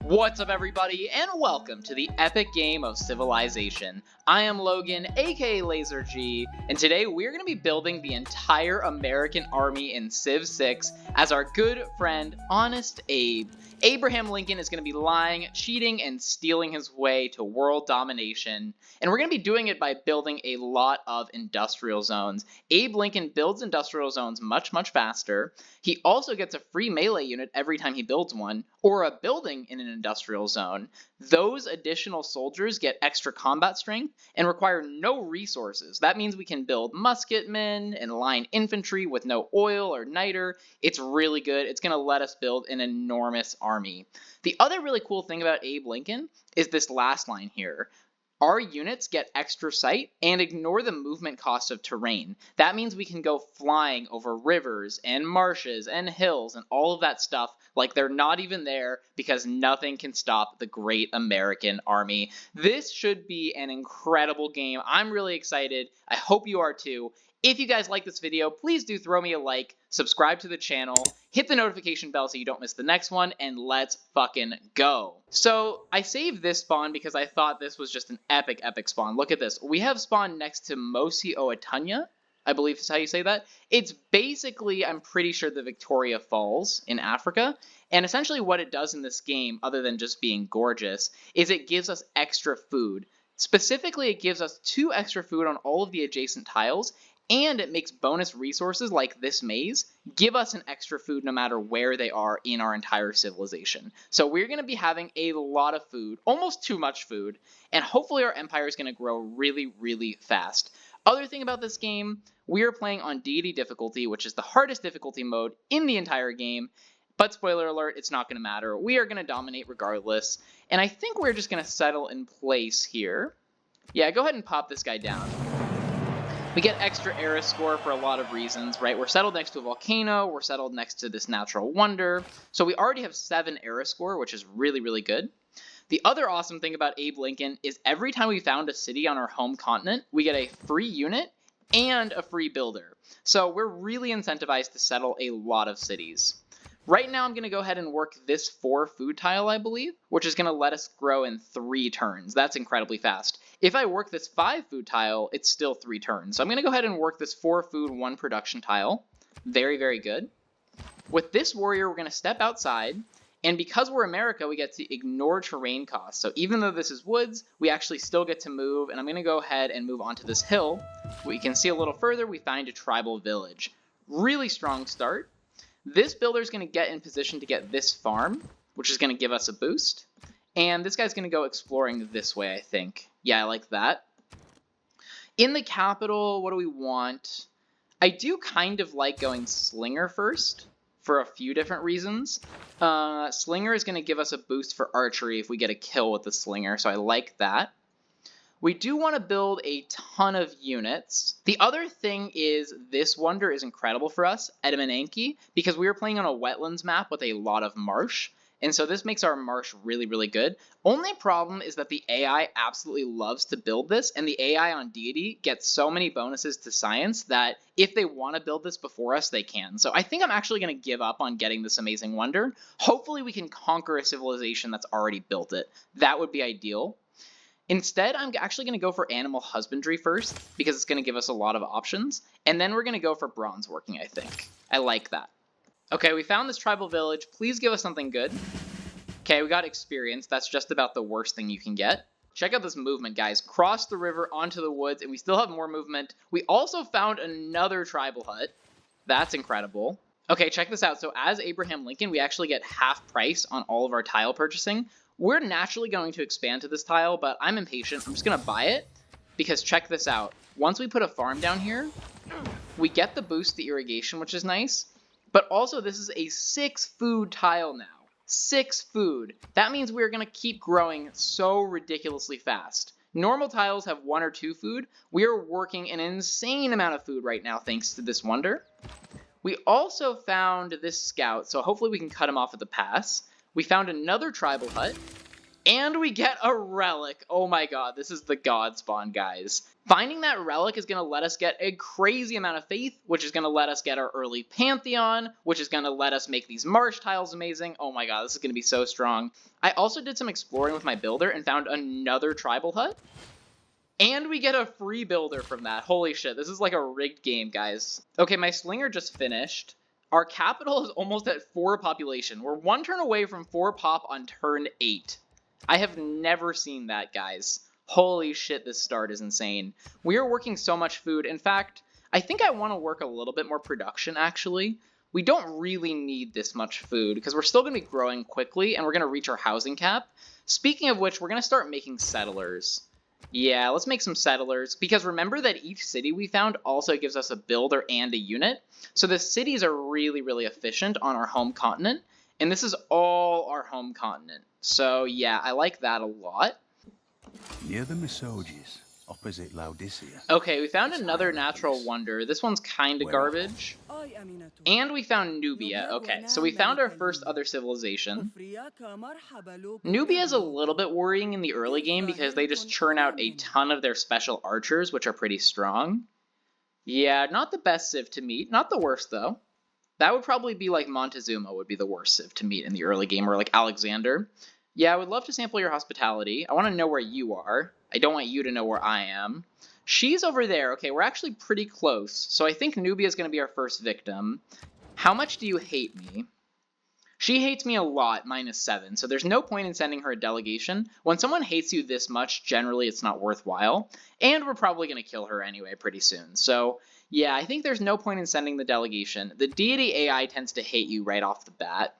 What's up, everybody, and welcome to the epic game of civilization. I am Logan, aka Laser G, and today we're going to be building the entire American army in Civ 6 as our good friend, Honest Abe. Abraham Lincoln is going to be lying, cheating, and stealing his way to world domination, and we're going to be doing it by building a lot of industrial zones. Abe Lincoln builds industrial zones much faster. He also gets a free melee unit every time he builds one, or a building in an industrial zone. Those additional soldiers get extra combat strength and require no resources. That means we can build musketmen and line infantry with no oil or niter. It's really good. It's going to let us build an enormous army. The other really cool thing about Abe Lincoln is this last line here. Our units get extra sight and ignore the movement cost of terrain. That means we can go flying over rivers and marshes and hills and all of that stuff like they're not even there because nothing can stop the great American army. This should be an incredible game. I'm really excited. I hope you are too. If you guys like this video, please do throw me a like, subscribe to the channel, hit the notification bell so you don't miss the next one, and let's fucking go. So I saved this spawn because I thought this was just an epic spawn. Look at this. We have spawn next to Mosi Oetanya, I believe is how you say that. It's basically, I'm pretty sure, the Victoria Falls in Africa. And essentially what it does in this game, other than just being gorgeous, is it gives us extra food. Specifically, it gives us 2 extra food on all of the adjacent tiles, and it makes bonus resources like this maze give us an extra food no matter where they are in our entire civilization. So we're going to be having a lot of food, almost too much food, and hopefully our empire is going to grow really fast. Other thing about this game, we are playing on deity difficulty, which is the hardest difficulty mode in the entire game, but spoiler alert, it's not going to matter. We are going to dominate regardless, and I think we're just going to settle in place here. Yeah, go ahead and pop this guy down. We get extra era score for a lot of reasons, right? We're settled next to a volcano, we're settled next to this natural wonder, so we already have 7 era score, which is really good. The other awesome thing about Abe Lincoln is every time we found a city on our home continent, we get a free unit and a free builder. So we're really incentivized to settle a lot of cities. Right now I'm going to go ahead and work this 4 food tile, I believe, which is going to let us grow in 3 turns. That's incredibly fast. If I work this 5 food tile, it's still 3 turns. So I'm going to go ahead and work this 4 food, 1 production tile. Very good. With this warrior, we're going to step outside, and because we're America, we get to ignore terrain costs. So even though this is woods, we actually still get to move, and I'm going to go ahead and move onto this hill. We can see a little further, we find a tribal village. Really strong start. This builder is going to get in position to get this farm, which is going to give us a boost. And this guy's going to go exploring this way, I think. Yeah, I like that. In the capital, what do we want? I do kind of like going Slinger first for a few different reasons. Slinger is going to give us a boost for archery if we get a kill with the Slinger, so I like that. We do want to build a ton of units. The other thing is this wonder is incredible for us, Edamananke, because we are playing on a wetlands map with a lot of marsh, and so this makes our marsh really good. Only problem is that the AI absolutely loves to build this, and the AI on deity gets so many bonuses to science that if they want to build this before us, they can. So I think I'm actually going to give up on getting this amazing wonder. Hopefully we can conquer a civilization that's already built it. That would be ideal. Instead, I'm actually going to go for animal husbandry first, because it's going to give us a lot of options, and then we're going to go for bronze working, I think. I like that. Okay, we found this tribal village. Please give us something good. Okay, we got experience. That's just about the worst thing you can get. Check out this movement, guys. Cross the river onto the woods, and we still have more movement. We also found another tribal hut. That's incredible. Okay, check this out. So as Abraham Lincoln, we actually get half price on all of our tile purchasing. We're naturally going to expand to this tile, but I'm impatient. I'm just going to buy it, because check this out. Once we put a farm down here, we get the boost to irrigation, which is nice, but also this is a 6 food tile now. 6 food. That means we're going to keep growing so ridiculously fast. Normal tiles have 1 or 2 food. We are working an insane amount of food right now thanks to this wonder. We also found this scout, so hopefully we can cut him off at the pass. We found another tribal hut, And we get a relic. Oh my god, this is the god spawn, guys. Finding that relic is going to let us get a crazy amount of faith, which is going to let us get our early Pantheon, which is going to let us make these marsh tiles amazing. Oh my god, this is going to be so strong. I also did some exploring with my builder and found another tribal hut. And we get a free builder from that. Holy shit, this is like a rigged game, guys. Okay, my slinger just finished. Our capital is almost at 4 population. We're 1 turn away from 4 pop on turn 8. I have never seen that, guys. Holy shit, this start is insane. We are working so much food. In fact, I think I want to work a little bit more production, actually. We don't really need this much food, because we're still going to be growing quickly, and we're going to reach our housing cap. Speaking of which, we're going to start making settlers. Yeah, let's make some settlers, because remember that each city we found also gives us a builder and a unit. So the cities are really, really efficient on our home continent, and this is all our home continent. So yeah, I like that a lot. Near the Misoges, opposite Laodicea. Okay, we found another natural wonder. This one's kind of garbage. And we found Nubia. Okay, so we found our first other civilization. Nubia is a little bit worrying in the early game because they just churn out a ton of their special archers, which are pretty strong. Yeah, not the best civ to meet. Not the worst, though. That would probably be like Montezuma would be the worst civ to meet in the early game, or like Alexander. Yeah, I would love to sample your hospitality. I want to know where you are. I don't want you to know where I am. She's over there. Okay, we're actually pretty close. So I think Nubia is going to be our first victim. How much do you hate me? She hates me a lot, -7. So there's no point in sending her a delegation. When someone hates you this much, generally it's not worthwhile. And we're probably going to kill her anyway pretty soon. So yeah, I think there's no point in sending the delegation. The deity AI tends to hate you right off the bat.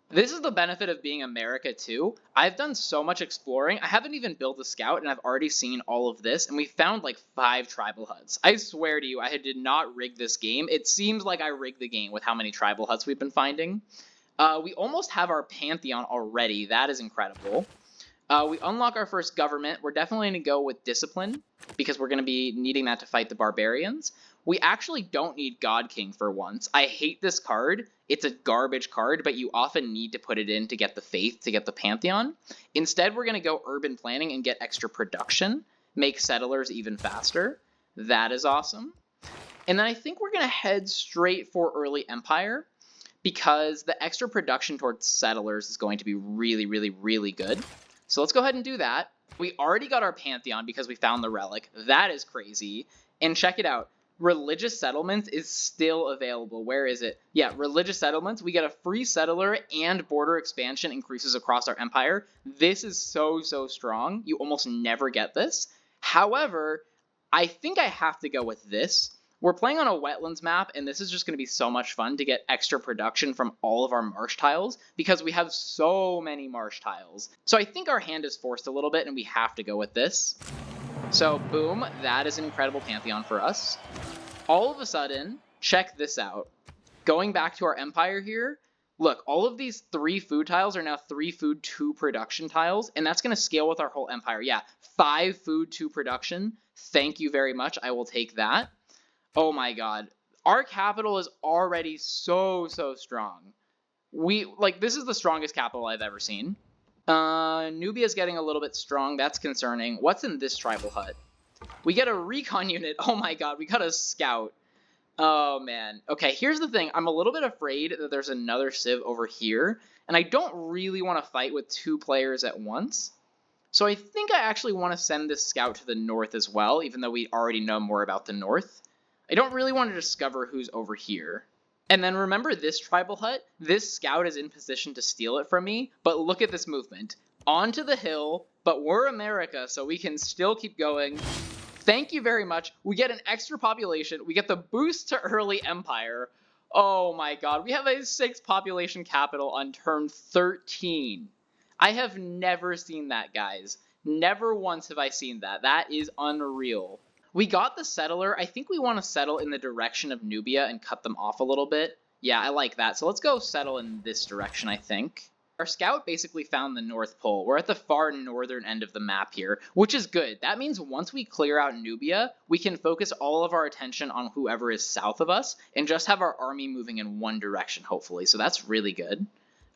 This is the benefit of being America, too. I've done so much exploring. I haven't even built a scout, and I've already seen all of this, and we found like 5 tribal huts. I swear to you, I did not rig this game. It seems like I rigged the game with how many tribal huts we've been finding. We almost have our Pantheon already. That is incredible. We unlock our first government. We're definitely going to go with discipline, because we're going to be needing that to fight the barbarians. We actually don't need God King for once. I hate this card. It's a garbage card, but you often need to put it in to get the faith, to get the Pantheon. Instead, we're going to go urban planning and get extra production, make settlers even faster. That is awesome. And then I think we're going to head straight for early empire, because the extra production towards settlers is going to be really, really, really good. So let's go ahead and do that. We already got our Pantheon because we found the relic. That is crazy. And check it out. Religious settlements is still available. Where is it? Yeah, religious settlements. We get a free settler and border expansion increases across our empire. This is so, so strong. You almost never get this. However, I think I have to go with this. We're playing on a wetlands map, and this is just going to be so much fun to get extra production from all of our marsh tiles because we have so many marsh tiles. So I think our hand is forced a little bit, and we have to go with this. So boom, that is an incredible Pantheon for us. All of a sudden, check this out. Going back to our empire here, look, all of these 3 food tiles are now 3 food 2 production tiles, and that's going to scale with our whole empire. Yeah, 5 food 2 production. Thank you very much. I will take that. Oh my god. Our capital is already so, so strong. This is the strongest capital I've ever seen. Nubia's getting a little bit strong. That's concerning. What's in this tribal hut? We get a recon unit. Oh my god, we got a scout. Oh man. Okay, here's the thing. I'm a little bit afraid that there's another civ over here, and I don't really want to fight with 2 players at once. So I think I actually want to send this scout to the north as well, even though we already know more about the north. I don't really want to discover who's over here. And then remember this tribal hut? This scout is in position to steal it from me, but look at this movement. Onto the hill, but we're America, so we can still keep going. Thank you very much. We get an extra population. We get the boost to early empire. Oh my god, we have a 6 population capital on turn 13. I have never seen that, guys. Never once have I seen that. That is unreal. We got the settler. I think we want to settle in the direction of Nubia and cut them off a little bit. Yeah, I like that. So let's go settle in this direction, I think. Our scout basically found the North Pole. We're at the far northern end of the map here, which is good. That means once we clear out Nubia, we can focus all of our attention on whoever is south of us and just have our army moving in one direction, hopefully. So that's really good.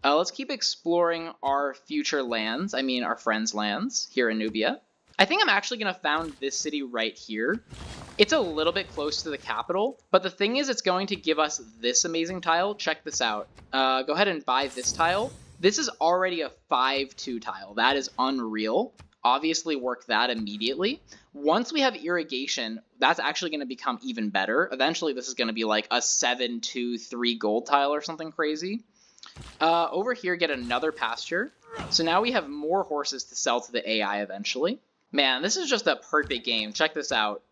Let's keep exploring our future lands, I mean our friends' lands here in Nubia. I think I'm actually going to found this city right here. It's a little bit close to the capital, but the thing is it's going to give us this amazing tile. Check this out. Go ahead and buy this tile. This is already a 5-2 tile. That is unreal. Obviously work that immediately. Once we have irrigation, that's actually going to become even better. Eventually this is going to be like a 7-2-3 gold tile or something crazy. Over here, get another pasture. So now we have more horses to sell to the AI eventually. Man, this is just a perfect game. Check this out.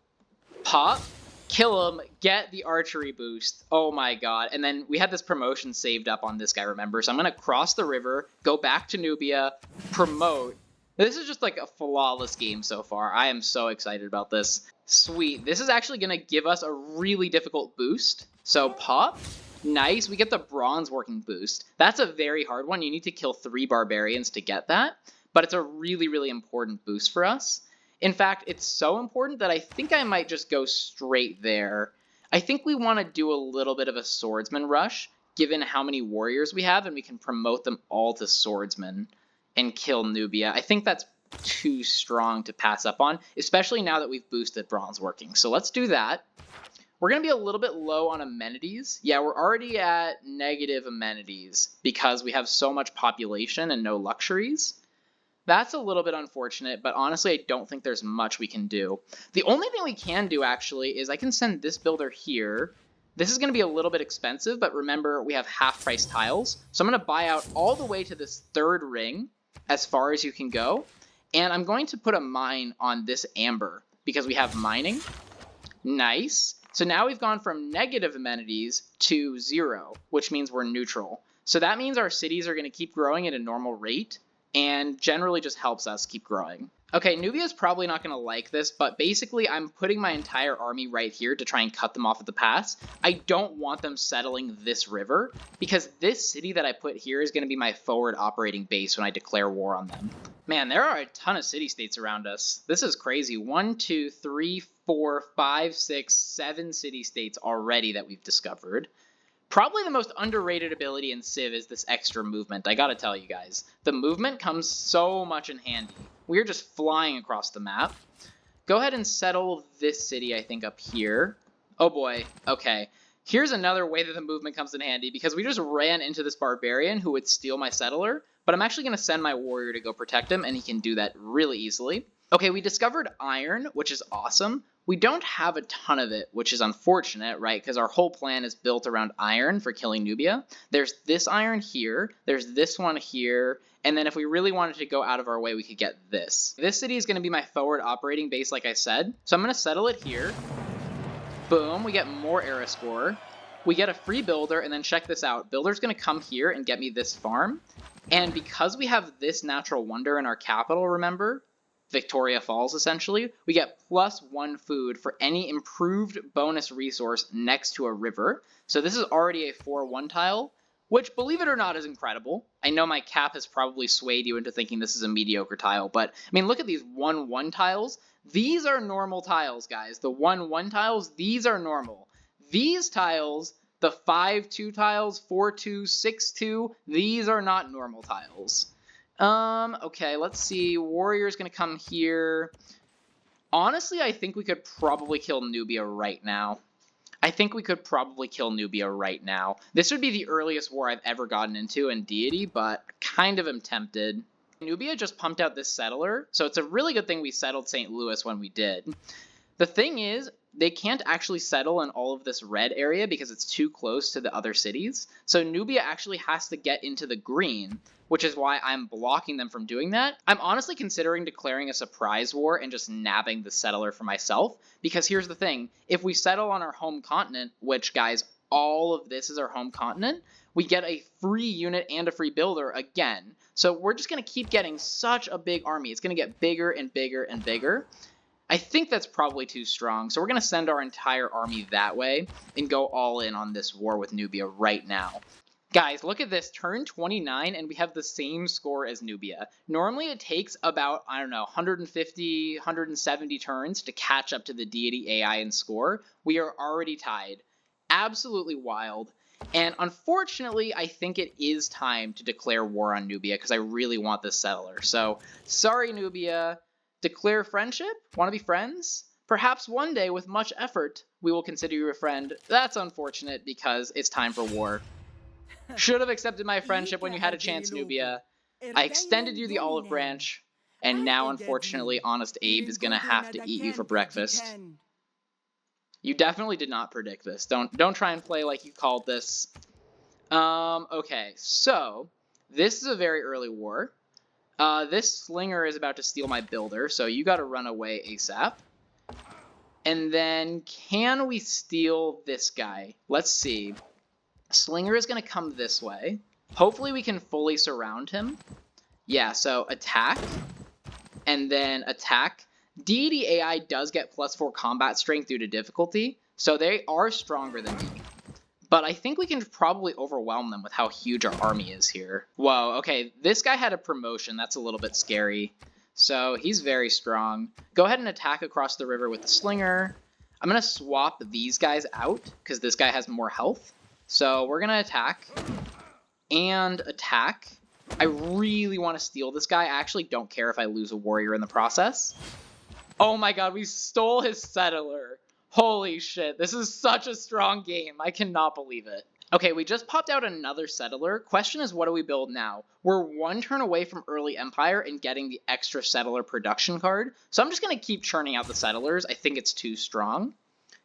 Pop, kill him, get the archery boost. Oh my god. And then we had this promotion saved up on this guy, remember? So I'm going to cross the river, go back to Nubia, promote. This is just like a flawless game so far. I am so excited about this. Sweet. This is actually going to give us a really difficult boost. So pop. Nice. We get the bronze working boost. That's a very hard one. You need to kill 3 barbarians to get that. But it's a really, really important boost for us. In fact, it's so important that I think I might just go straight there. I think we want to do a little bit of a swordsman rush, given how many warriors we have, and we can promote them all to swordsmen and kill Nubia. I think that's too strong to pass up on, especially now that we've boosted bronze working. So let's do that. We're going to be a little bit low on amenities. Yeah, we're already at negative amenities because we have so much population and no luxuries. That's a little bit unfortunate, but honestly, I don't think there's much we can do. The only thing we can do, actually, is I can send this builder here. This is going to be a little bit expensive, but remember, we have half-price tiles. So I'm going to buy out all the way to this 3rd ring, as far as you can go. And I'm going to put a mine on this amber, because we have mining. Nice. So now we've gone from negative amenities to 0, which means we're neutral. So that means our cities are going to keep growing at a normal rate, and generally just helps us keep growing. Okay, Nubia's probably not going to like this, but basically I'm putting my entire army right here to try and cut them off at the pass. I don't want them settling this river, because this city that I put here is going to be my forward operating base when I declare war on them. Man, there are a ton of city-states around us. This is crazy. 1, 2, 3, 4, 5, 6, 7 city-states already that we've discovered. Probably the most underrated ability in Civ is this extra movement, I gotta tell you guys. The movement comes so much in handy. We're just flying across the map. Go ahead and settle this city, I think, up here. Oh boy, okay. Here's another way that the movement comes in handy, because we just ran into this barbarian who would steal my settler, but I'm actually going to send my warrior to go protect him, and he can do that really easily. Okay, we discovered iron, which is awesome. We don't have a ton of it, which is unfortunate, right? Because our whole plan is built around iron for killing Nubia. There's this iron here, there's this one here, and then if we really wanted to go out of our way, we could get this. This city is going to be my forward operating base, like I said. So I'm going to settle it here. Boom, we get more era score. We get a free builder, and then check this out. Builder's going to come here and get me this farm. And because we have this natural wonder in our capital, remember? Victoria Falls, essentially, we get +1 food for any improved bonus resource next to a river. So this is already a 4-1 tile, which, believe it or not, is incredible. I know my cap has probably swayed you into thinking this is a mediocre tile, but, I mean, look at these 1-1 tiles. These are normal tiles, guys. The 1-1 tiles, these are normal. These tiles, the 5-2 tiles, 4-2, 6-2, these are not normal tiles. Okay, let's see. Warrior's gonna come here. Honestly, I think we could probably kill Nubia right now. This would be the earliest war I've ever gotten into in Deity, but kind of am tempted. Nubia just pumped out this settler, so it's a really good thing we settled St. Louis when we did. The thing is, they can't actually settle in all of this red area because it's too close to the other cities. So Nubia actually has to get into the green, which is why I'm blocking them from doing that. I'm honestly considering declaring a surprise war and just nabbing the settler for myself, because here's the thing. If we settle on our home continent, which, guys, all of this is our home continent, we get a free unit and a free builder again. So we're just going to keep getting such a big army. It's going to get bigger and bigger and bigger. I think that's probably too strong, so we're going to send our entire army that way and go all in on this war with Nubia right now. Guys, look at this, turn 29, and we have the same score as Nubia. Normally it takes about, I don't know, 150, 170 turns to catch up to the Deity AI in score. We are already tied. Absolutely wild. And unfortunately, I think it is time to declare war on Nubia because I really want this settler. So, sorry Nubia, declare friendship? Want to be friends? Perhaps one day, with much effort, we will consider you a friend. That's unfortunate because it's time for war. Should have accepted my friendship when you had a chance, Nubia. I extended you the olive branch, and now, unfortunately, Honest Abe is gonna have to eat you for breakfast. You definitely did not predict this. Don't try and play like you called this. Okay, so this is a very early war. This slinger is about to steal my builder, so you gotta run away ASAP. And then, can we steal this guy? Let's see. Slinger is gonna come this way. Hopefully we can fully surround him. Yeah, so attack, and then attack. Deity AI does get +4 combat strength due to difficulty, so they are stronger than me. But I think we can probably overwhelm them with how huge our army is here. Whoa, okay, this guy had a promotion. That's a little bit scary. So he's very strong. Go ahead and attack across the river with the slinger. I'm going to swap these guys out because this guy has more health. So we're going to attack and attack. I really want to steal this guy. I actually don't care if I lose a warrior in the process. Oh my god, we stole his settler. Holy shit, this is such a strong game. I cannot believe it. Okay, we just popped out another settler. Question is, what do we build now? We're one turn away from early empire and getting the extra settler production card. So I'm just going to keep churning out the settlers. I think it's too strong.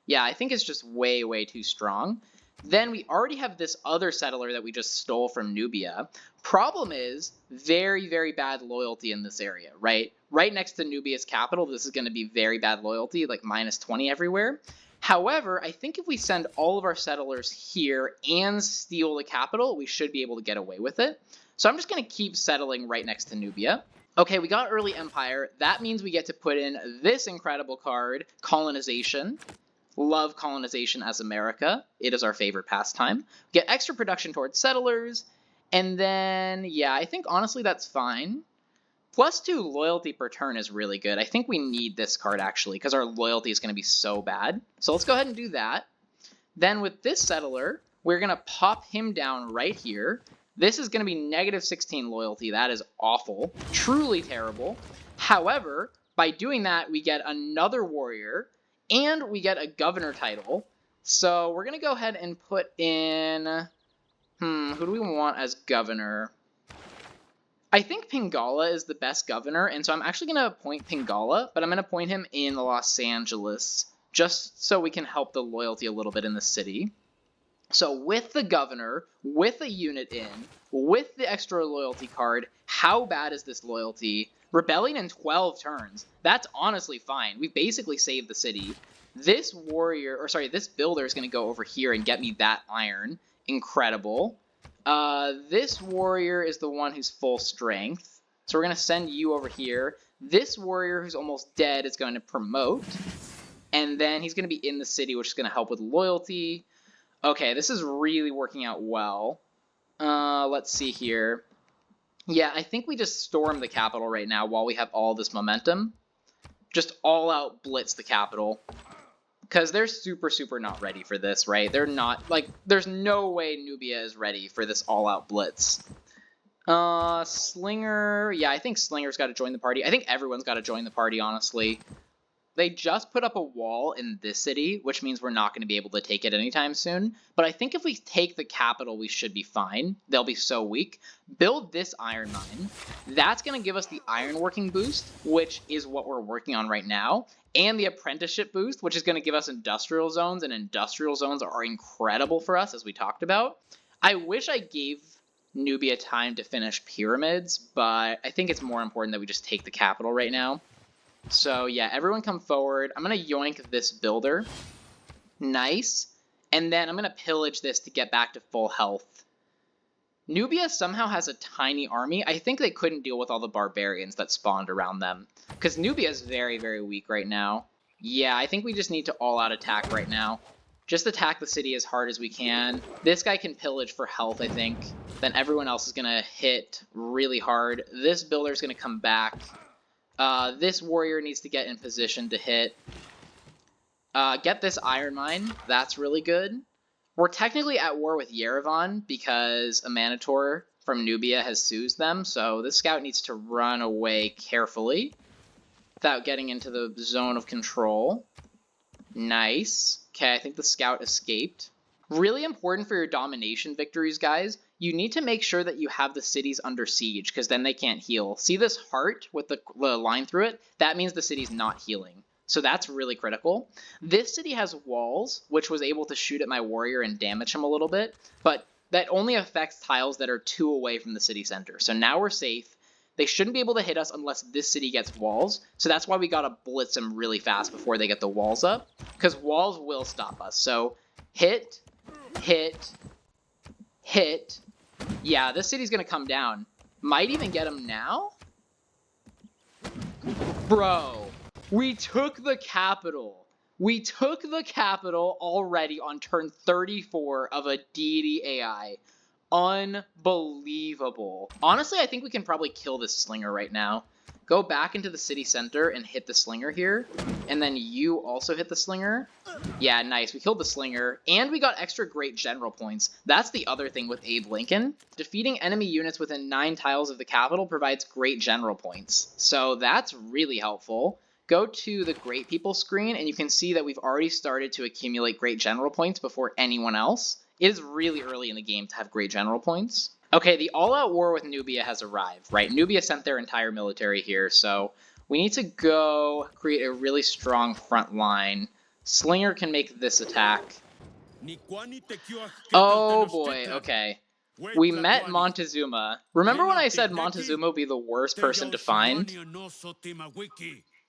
Yeah, I think it's just way, way too strong. Then we already have this other settler that we just stole from Nubia. Problem is, very, very bad loyalty in this area, right? Right next to Nubia's capital, this is going to be very bad loyalty, like -20 everywhere. However, I think if we send all of our settlers here and steal the capital, we should be able to get away with it. So I'm just going to keep settling right next to Nubia. Okay, we got early empire. That means we get to put in this incredible card, colonization. Love colonization as America. It is our favorite pastime. Get extra production towards settlers. And then, yeah, I think honestly that's fine. +2 loyalty per turn is really good. I think we need this card actually because our loyalty is going to be so bad. So let's go ahead and do that. Then with this settler, we're going to pop him down right here. This is going to be -16 loyalty. That is awful. Truly terrible. However, by doing that, we get another warrior. And we get a governor title. So we're going to go ahead and put in... who do we want as governor? I think Pingala is the best governor, and so I'm actually going to appoint Pingala, but I'm going to appoint him in Los Angeles, just so we can help the loyalty a little bit in the city. So with the governor, with a unit in, with the extra loyalty card, how bad is this loyalty? Rebelling in 12 turns. That's honestly fine. We basically saved the city. This warrior, or sorry, this builder is going to go over here and get me that iron. Incredible. This warrior is the one who's full strength. So we're going to send you over here. This warrior who's almost dead is going to promote. And then he's going to be in the city, which is going to help with loyalty. Okay, this is really working out well. Let's see here. Yeah, I think we just storm the capital right now while we have all this momentum. Just all out blitz the capital. Because they're super, super not ready for this, right? They're not, like, there's no way Nubia is ready for this all out blitz. Slinger, yeah, I think Slinger's got to join the party. I think everyone's got to join the party, honestly. They just put up a wall in this city, which means we're not going to be able to take it anytime soon. But I think if we take the capital, we should be fine. They'll be so weak. Build this iron mine. That's going to give us the ironworking boost, which is what we're working on right now. And the apprenticeship boost, which is going to give us industrial zones. And industrial zones are incredible for us, as we talked about. I wish I gave Nubia time to finish pyramids, but I think it's more important that we just take the capital right now. So yeah, everyone come forward. I'm going to yoink this builder. Nice. And then I'm going to pillage this to get back to full health. Nubia somehow has a tiny army. I think they couldn't deal with all the barbarians that spawned around them. Because Nubia is very, very weak right now. Yeah, I think we just need to all-out attack right now. Just attack the city as hard as we can. This guy can pillage for health, I think. Then everyone else is going to hit really hard. This builder is going to come back. This warrior needs to get in position to hit. Get this iron mine. That's really good. We're technically at war with Yerevan because a Manator from Nubia has seized them, so this scout needs to run away carefully without getting into the zone of control. Nice. Okay, I think the scout escaped. Really important for your domination victories, guys. You need to make sure that you have the cities under siege, because then they can't heal. See this heart with the line through it? That means the city's not healing. So that's really critical. This city has walls, which was able to shoot at my warrior and damage him a little bit, but that only affects tiles that are 2 away from the city center. So now we're safe. They shouldn't be able to hit us unless this city gets walls, so that's why we gotta blitz them really fast before they get the walls up, because walls will stop us. So hit, hit, hit. Yeah, this city's gonna come down. Might even get him now? Bro, we took the capital. We took the capital already on turn 34 of a deity AI. Unbelievable. Honestly, I think we can probably kill this slinger right now. Go back into the city center and hit the slinger here. And then you also hit the slinger. Yeah, nice. We killed the slinger. And we got extra great general points. That's the other thing with Abe Lincoln. Defeating enemy units within 9 tiles of the capital provides great general points. So that's really helpful. Go to the Great People screen and you can see that we've already started to accumulate great general points before anyone else. It is really early in the game to have great general points. Okay, the all-out war with Nubia has arrived, right? Nubia sent their entire military here, so we need to go create a really strong front line. Slinger can make this attack. Oh boy, okay. We met Montezuma. Remember when I said Montezuma would be the worst person to find?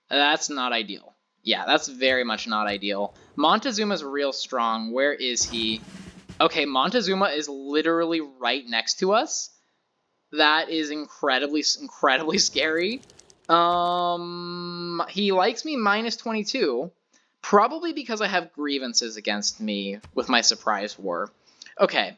That's not ideal. Yeah, that's very much not ideal. Montezuma's real strong. Where is he? Okay, Montezuma is literally right next to us. That is incredibly scary. He likes me minus 22. Probably because I have grievances against me with my surprise war. Okay,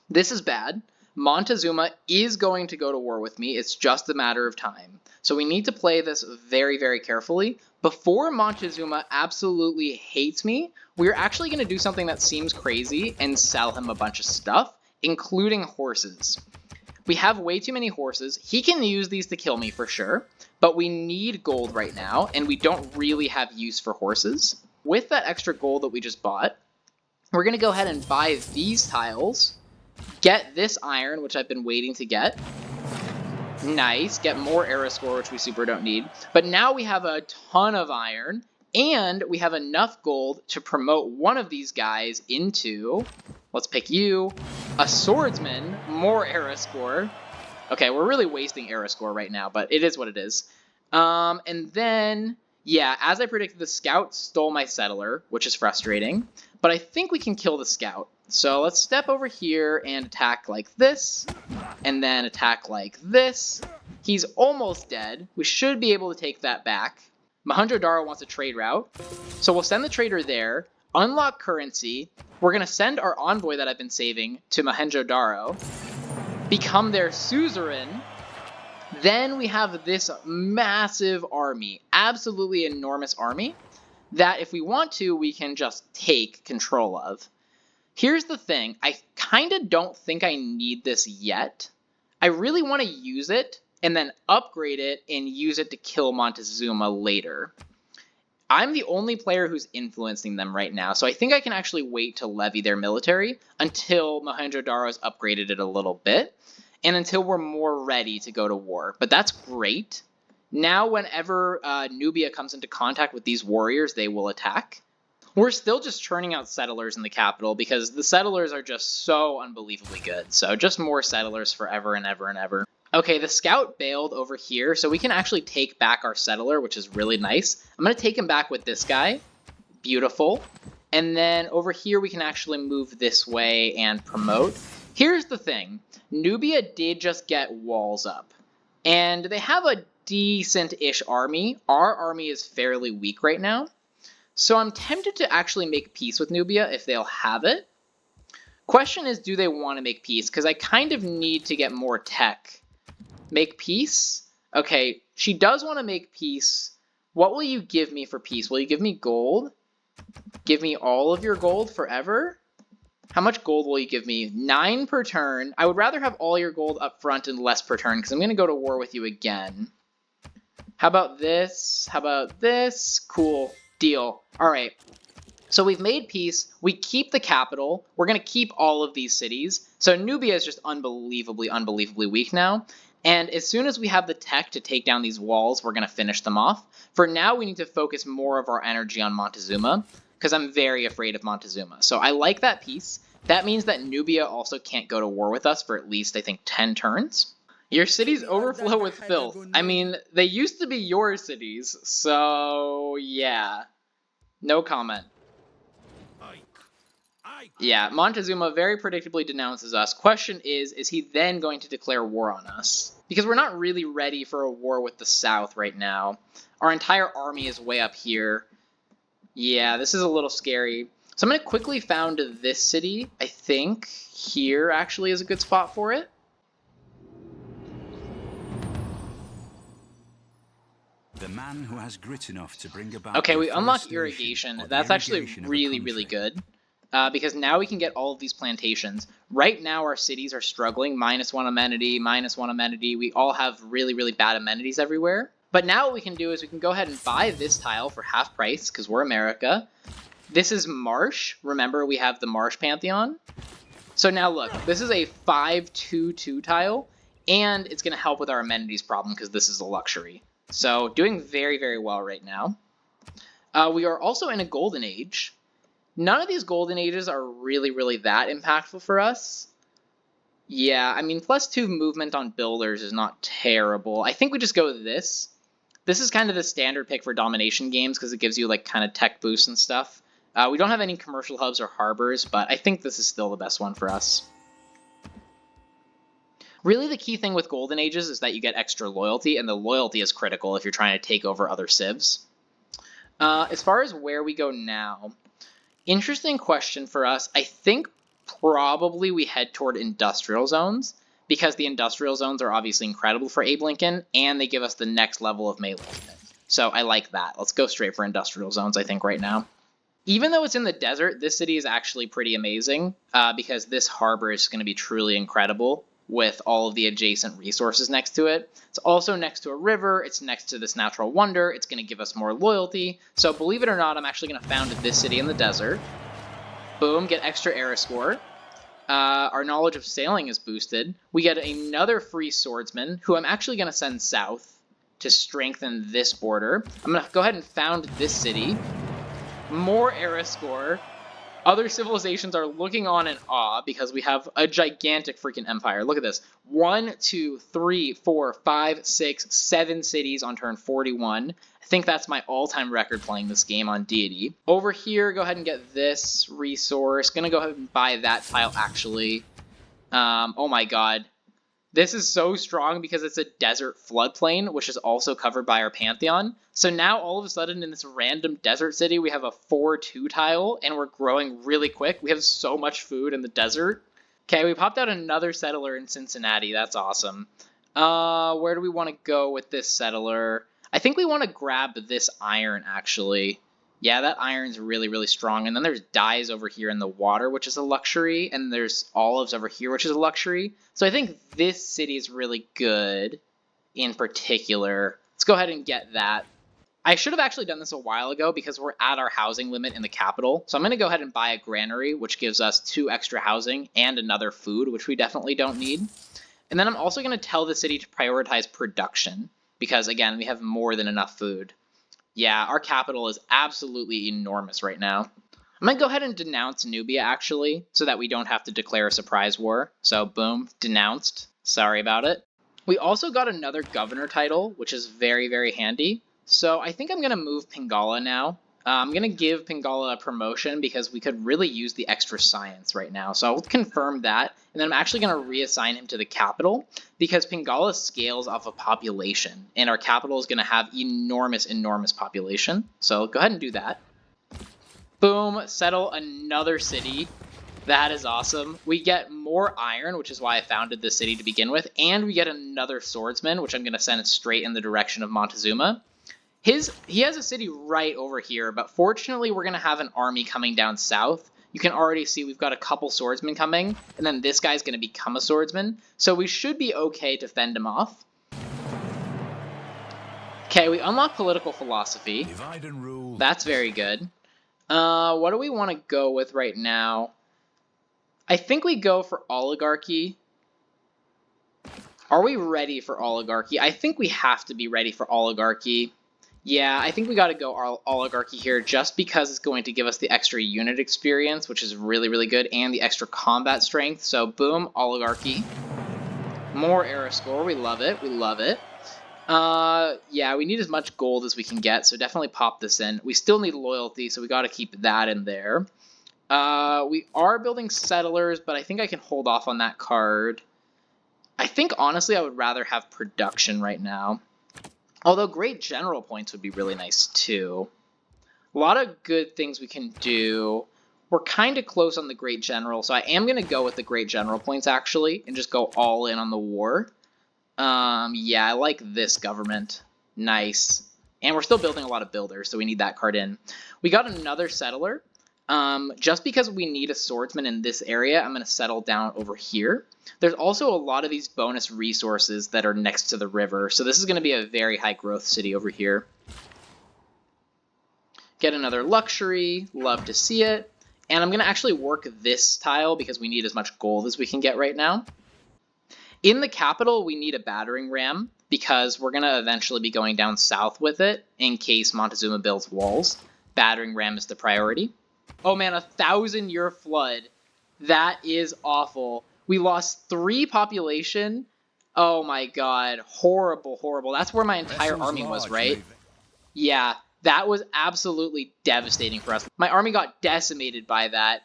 this is bad. Montezuma is going to go to war with me. It's just a matter of time. So we need to play this very, very carefully. Before Montezuma absolutely hates me, we're actually going to do something that seems crazy and sell him a bunch of stuff, including horses. We have way too many horses. He can use these to kill me for sure, but we need gold right now, and we don't really have use for horses. With that extra gold that we just bought, we're going to go ahead and buy these tiles, get this iron, which I've been waiting to get. Nice. Get more era score, which we super don't need. But now we have a ton of iron, and we have enough gold to promote one of these guys into, let's pick you, a swordsman, more era score. Okay, we're really wasting era score right now, but it is what it is. And then, yeah, as I predicted, the scout stole my settler, which is frustrating, but I think we can kill the scout. So let's step over here and attack like this, and then attack like this. He's almost dead. We should be able to take that back. Mohenjo-Daro wants a trade route, so we'll send the trader there, unlock currency. We're going to send our envoy that I've been saving to Mohenjo-Daro, become their suzerain. Then we have this massive army, absolutely enormous army, that if we want to, we can just take control of. Here's the thing, I kind of don't think I need this yet. I really want to use it and then upgrade it and use it to kill Montezuma later. I'm the only player who's influencing them right now, so I think I can actually wait to levy their military until Mohenjo-Daro's upgraded it a little bit, and until we're more ready to go to war. But that's great. Now whenever Nubia comes into contact with these warriors, they will attack. We're still just churning out settlers in the capital because the settlers are just so unbelievably good. So just more settlers forever and ever and ever. Okay, the scout bailed over here, so we can actually take back our settler, which is really nice. I'm going to take him back with this guy. Beautiful. And then over here we can actually move this way and promote. Here's the thing. Nubia did just get walls up. And they have a decent-ish army. Our army is fairly weak right now. So I'm tempted to actually make peace with Nubia if they'll have it. Question is, do they want to make peace? Because I kind of need to get more tech. Make peace? Okay, she does want to make peace. What will you give me for peace? Will you give me gold? Give me all of your gold forever? How much gold will you give me? 9 per turn. I would rather have all your gold up front and less per turn because I'm going to go to war with you again. How about this? How about this? Cool. Deal. All right. So we've made peace. We keep the capital. We're going to keep all of these cities. So Nubia is just unbelievably weak now. And as soon as we have the tech to take down these walls, we're going to finish them off. For now, we need to focus more of our energy on Montezuma because I'm very afraid of Montezuma. So I like that piece. That means that Nubia also can't go to war with us for at least, I think, 10 turns. Your cities overflow with filth. I mean, they used to be your cities, so yeah. No comment. Yeah, Montezuma very predictably denounces us. Question is he then going to declare war on us? Because we're not really ready for a war with the South right now. Our entire army is way up here. Yeah, this is a little scary. So I'm going to quickly found this city. I think here actually is a good spot for it. The man who has grit enough to bring about okay, we unlock irrigation. That's actually really good. Because now we can get all of these plantations. Right now our cities are struggling. -1 amenity, -1 amenity. We all have really bad amenities everywhere. But now what we can do is we can go ahead and buy this tile for half price because we're America. This is Marsh. Remember, we have the Marsh Pantheon. So now look, this is a 5-2-2 tile, and it's going to help with our amenities problem because this is a luxury. So doing very well right now. We are also in a golden age. None of these golden ages are really that impactful for us. Yeah, I mean, +2 movement on builders is not terrible. I think we just go with this. This is kind of the standard pick for domination games because it gives you like kind of tech boosts and stuff. We don't have any commercial hubs or harbors, but I think this is still the best one for us. Really, the key thing with Golden Ages is that you get extra loyalty, and the loyalty is critical if you're trying to take over other civs. As far as where we go now, interesting question for us. I think probably we head toward industrial zones, because the industrial zones are obviously incredible for Abe Lincoln, and they give us the next level of melee. So I like that. Let's go straight for industrial zones, I think, right now. Even though it's in the desert, this city is actually pretty amazing, because this harbor is going to be truly incredible with all of the adjacent resources next to it. It's also next to a river, it's next to this natural wonder, it's going to give us more loyalty. So believe it or not, I'm actually going to found this city in the desert. Boom, get extra era score. Our knowledge of sailing is boosted. We get another free swordsman, who I'm actually going to send south to strengthen this border. I'm going to go ahead and found this city. More era score. Other civilizations are looking on in awe because we have a gigantic freaking empire. Look at this. 1, 2, 3, 4, 5, 6, 7 cities on turn 41. I think that's my all-time record playing this game on Deity. Over here, go ahead and get this resource. Gonna go ahead and buy that tile, actually. Oh my god. This is so strong because it's a desert floodplain, which is also covered by our Pantheon. So now, all of a sudden, in this random desert city, we have a 4-2 tile, and we're growing really quick. We have so much food in the desert. Okay, we popped out another settler in Cincinnati. That's awesome. Where do we want to go with this settler? I think we want to grab this iron, actually. Yeah, that iron's really strong. And then there's dyes over here in the water, which is a luxury. And there's olives over here, which is a luxury. So I think this city is really good in particular. Let's go ahead and get that. I should have actually done this a while ago because we're at our housing limit in the capital. So I'm going to go ahead and buy a granary, which gives us 2 extra housing and another food, which we definitely don't need. And then I'm also going to tell the city to prioritize production because, again, we have more than enough food. Yeah, our capital is absolutely enormous right now. I'm going to go ahead and denounce Nubia, actually, so that we don't have to declare a surprise war. So, boom, denounced. Sorry about it. We also got another governor title, which is very handy. So I think I'm going to move Pingala now. I'm going to give Pingala a promotion because we could really use the extra science right now. So I'll confirm that, and then I'm actually going to reassign him to the capital because Pingala scales off of population, and our capital is going to have enormous population. So go ahead and do that. Boom, settle another city. That is awesome. We get more iron, which is why I founded this city to begin with, and we get another swordsman, which I'm going to send straight in the direction of Montezuma. He has a city right over here, but fortunately we're going to have an army coming down south you can already see we've got a couple swordsmen coming, and then this guy's going to become a swordsman, so we should be okay to fend him off. Okay, we unlock political philosophy. Divide and rule. That's very good. What do we want to go with right now? I think we go for oligarchy. Are we ready for oligarchy? I think we have to be ready for oligarchy. Yeah, I think we got to go oligarchy here just because it's going to give us the extra unit experience, which is really, really good, and the extra combat strength. So, boom, oligarchy. More era score. We love it. We love it. Yeah, we need as much gold as we can get, so definitely pop this in. We still need loyalty, so we got to keep that in there. We are building settlers, but I think I can hold off on that card. I think, honestly, I would rather have production right now. Although great general points would be really nice, too. A lot of good things we can do. We're kind of close on the great general, so I am going to go with the great general points, actually, and just go all in on the war. Yeah, I like this government. Nice. And we're still building a lot of builders, so we need that card in. We got another settler. Just because we need a swordsman in this area, I'm going to settle down over here. There's also a lot of these bonus resources that are next to the river, so this is going to be a very high growth city over here. Get another luxury, love to see it. And I'm going to actually work this tile because we need as much gold as we can get right now. In the capital, we need a battering ram because we're going to eventually be going down south with it in case Montezuma builds walls. Battering ram is the priority. Oh man, 1,000-year flood. That is awful. We lost 3 population. Oh my god. Horrible, horrible. That's where my entire army was, right? Yeah, that was absolutely devastating for us. My army got decimated by that.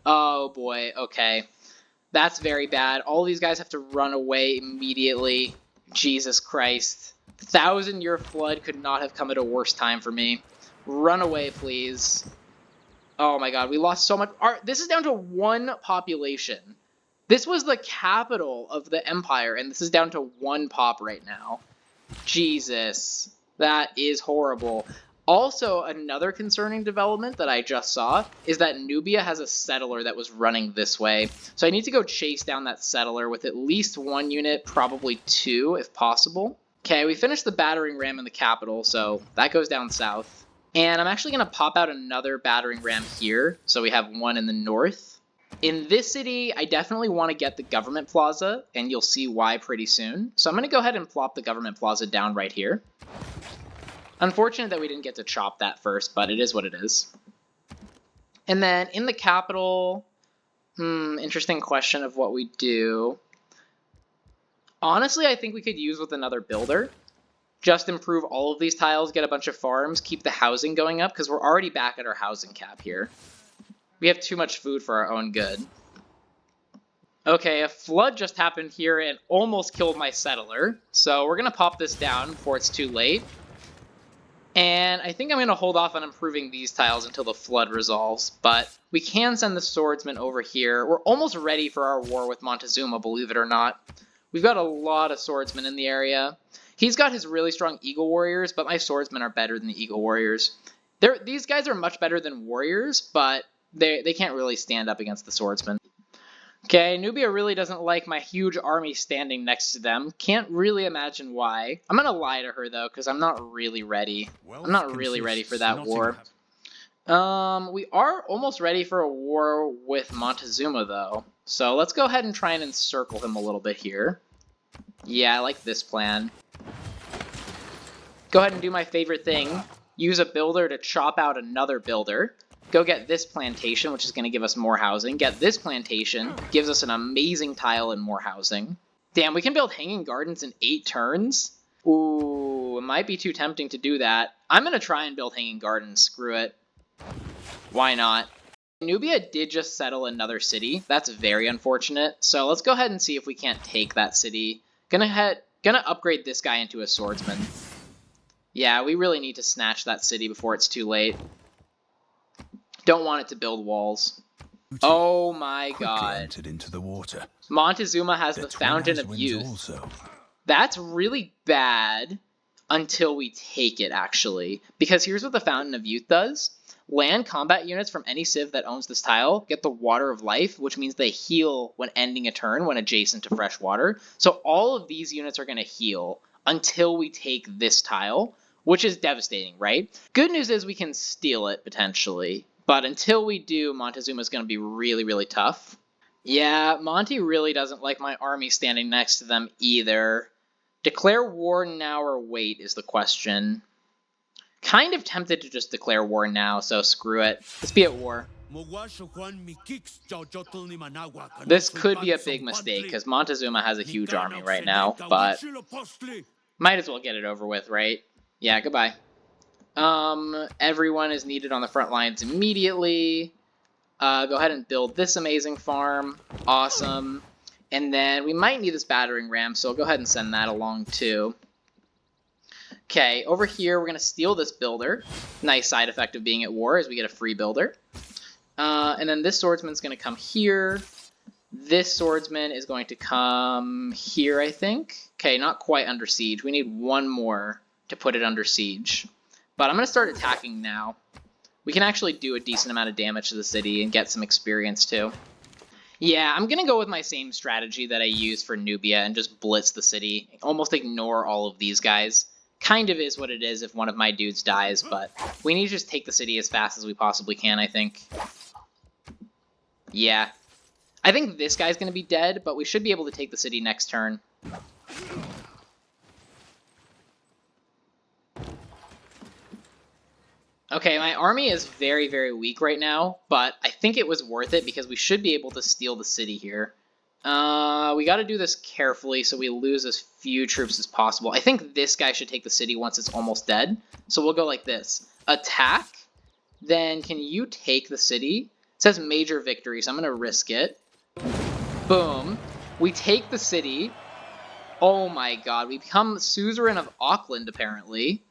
Oh boy, okay. That's very bad. All these guys have to run away immediately. Jesus Christ. 1,000-year flood could not have come at a worse time for me. Run away, please. Oh my god, we lost so much. This is down to 1 population. This was the capital of the empire, and this is down to 1 pop right now. Jesus. That is horrible. Also, another concerning development that I just saw is that Nubia has a settler that was running this way. So I need to go chase down that settler with at least 1 unit, probably 2 if possible. Okay, we finished the battering ram in the capital, so that goes down south. And I'm actually going to pop out another battering ram here, so we have 1 in the north. In this city, I definitely want to get the government plaza, and you'll see why pretty soon. So I'm going to go ahead and plop the government plaza down right here. Unfortunate that we didn't get to chop that first, but it is what it is. And then in the capital, interesting question of what we do. Honestly, I think we could use with another builder. Just improve all of these tiles, get a bunch of farms, keep the housing going up, because we're already back at our housing cap here. We have too much food for our own good. Okay, a flood just happened here and almost killed my settler. So we're going to pop this down before it's too late. And I think I'm going to hold off on improving these tiles until the flood resolves, but we can send the swordsman over here. We're almost ready for our war with Montezuma, believe it or not. We've got a lot of swordsmen in the area. He's got his really strong eagle warriors, but my swordsmen are better than the eagle warriors. These guys are much better than warriors, but they can't really stand up against the swordsmen. Okay, Nubia really doesn't like my huge army standing next to them. Can't really imagine why. I'm gonna lie to her, though, because I'm not really ready. I'm not really ready for that war. We are almost ready for a war with Montezuma, though. So let's go ahead and try and encircle him a little bit here. Yeah, I like this plan. Go ahead and do my favorite thing. Use a builder to chop out another builder. Go get this plantation, which is going to give us more housing. Get this plantation, gives us an amazing tile and more housing. Damn, we can build hanging gardens in 8 turns? Ooh, it might be too tempting to do that. I'm going to try and build hanging gardens, screw it. Why not? Nubia did just settle another city. That's very unfortunate. So let's go ahead and see if we can't take that city. Gonna upgrade this guy into a swordsman. Yeah, we really need to snatch that city before it's too late. Don't want it to build walls. Oh my god. Into the water. Montezuma has the Fountain of Youth. That's really bad. until we take it, actually. Because here's what the Fountain of Youth does. Land combat units from any civ that owns this tile get the Water of Life, which means they heal when ending a turn when adjacent to fresh water. So all of these units are going to heal until we take this tile, which is devastating, right? Good news is we can steal it, potentially. But until we do, Montezuma is going to be really, really tough. Yeah, Monty really doesn't like my army standing next to them either. Declare war now or wait is the question. Kind of tempted to just declare war now, so screw it. Let's be at war. This could be a big mistake, because Montezuma has a huge army right now, but might as well get it over with, right? Yeah, goodbye. Everyone is needed on the front lines immediately. Go ahead and build this amazing farm. Awesome. And then we might need this battering ram, so I'll go ahead and send that along too. Okay, over here we're going to steal this builder. Nice side effect of being at war is we get a free builder. And then this swordsman's going to come here. This swordsman is going to come here, I think. Okay, not quite under siege. We need one more to put it under siege. But I'm going to start attacking now. We can actually do a decent amount of damage to the city and get some experience too. Yeah, I'm going to go with my same strategy that I used for Nubia and just blitz the city. Almost ignore all of these guys. Kind of is what it is if one of my dudes dies, but we need to just take the city as fast as we possibly can, I think. Yeah. I think this guy's going to be dead, but we should be able to take the city next turn. Okay, my army is very, very weak right now, but I think it was worth it because we should be able to steal the city here. We got to do this carefully so we lose as few troops as possible. I think this guy should take the city once it's almost dead. So we'll go like this. Attack. Then can you take the city? It says major victory, so I'm going to risk it. Boom. We take the city. Oh my god. We become suzerain of Auckland, apparently.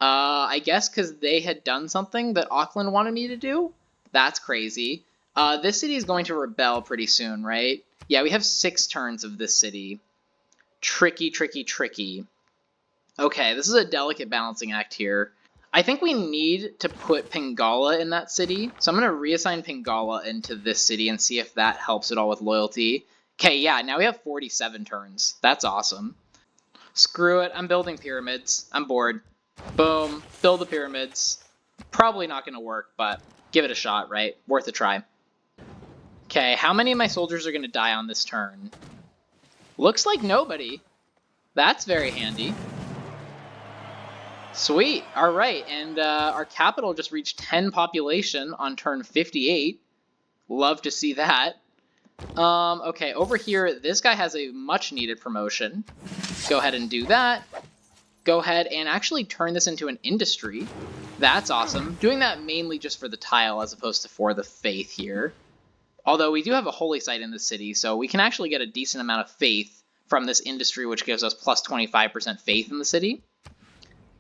I guess because they had done something that Auckland wanted me to do? That's crazy. This city is going to rebel pretty soon, right? Yeah, we have 6 turns of this city. Tricky, tricky, tricky. Okay, this is a delicate balancing act here. I think we need to put Pingala in that city. So I'm going to reassign Pingala into this city and see if that helps at all with loyalty. Okay, yeah, now we have 47 turns. That's awesome. Screw it, I'm building pyramids. I'm bored. Boom, build the pyramids. Probably not going to work, but give it a shot, right? Worth a try. Okay, how many of my soldiers are going to die on this turn? Looks like nobody. That's very handy. Sweet, alright, and our capital just reached 10 population on turn 58. Love to see that. Okay, over here, this guy has a much needed promotion. Go ahead and do that. Go ahead and actually turn this into an industry. That's awesome. Doing that mainly just for the tile as opposed to for the faith here. Although we do have a holy site in the city, so we can actually get a decent amount of faith from this industry, which gives us plus 25% faith in the city.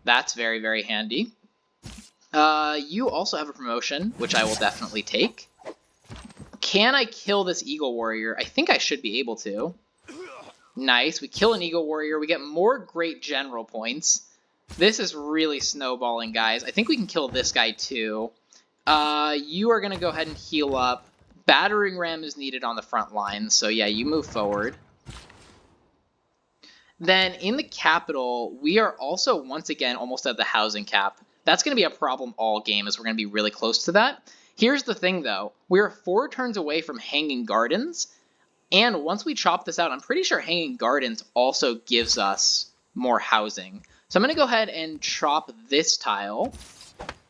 That's very, very handy. You also have a promotion, which I will definitely take. Can I kill this Eagle Warrior? I think I should be able to. Nice, we kill an Eagle Warrior, we get more Great General points. This is really snowballing, guys. I think we can kill this guy too. You are going to go ahead and heal up. Battering ram is needed on the front line, so yeah, you move forward. Then in the capital, we are also once again almost at the housing cap. That's going to be a problem all game, as we're going to be really close to that. Here's the thing though, we're 4 turns away from Hanging Gardens, and once we chop this out, I'm pretty sure Hanging Gardens also gives us more housing. So I'm going to go ahead and chop this tile.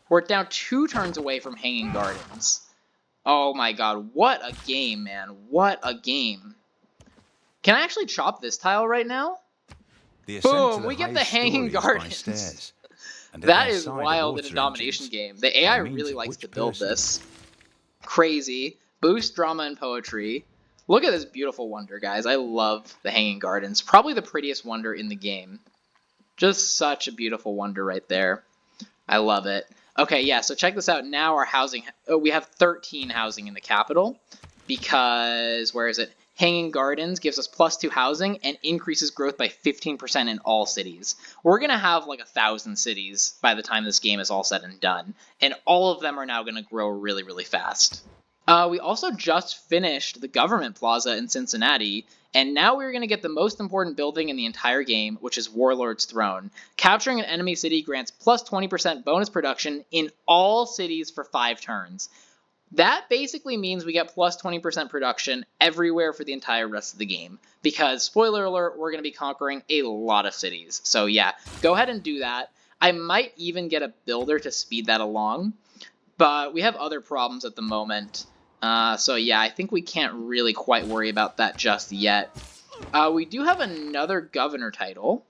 We're down 2 turns away from Hanging Gardens. Oh my god, what a game, man. What a game. Can I actually chop this tile right now? Boom, we get the Hanging Gardens. That is wild in a domination game. The AI really likes to build this. Crazy. Boost drama and poetry. Look at this beautiful wonder, guys. I love the Hanging Gardens. Probably the prettiest wonder in the game. Just such a beautiful wonder right there. I love it. Okay, yeah, so check this out. Now our housing... Oh, we have 13 housing in the capital. Because, where is it? Hanging Gardens gives us +2 housing and increases growth by 15% in all cities. We're going to have like 1,000 cities by the time this game is all said and done, and all of them are now going to grow really, really fast. We also just finished the government plaza in Cincinnati, and now we're going to get the most important building in the entire game, which is Warlord's Throne. Capturing an enemy city grants +20% bonus production in all cities for 5 turns. That basically means we get +20% production everywhere for the entire rest of the game, because, spoiler alert, we're going to be conquering a lot of cities. So yeah, go ahead and do that. I might even get a builder to speed that along, but we have other problems at the moment. So yeah, I think we can't really quite worry about that just yet. We do have another governor title.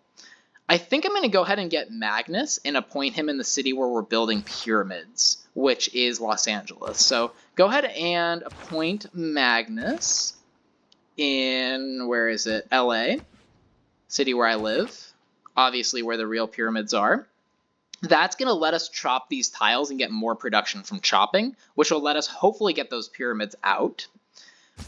I think I'm going to go ahead and get Magnus and appoint him in the city where we're building pyramids, which is Los Angeles. So go ahead and appoint Magnus in, where is it? LA, city where I live, obviously where the real pyramids are. That's going to let us chop these tiles and get more production from chopping, which will let us hopefully get those pyramids out.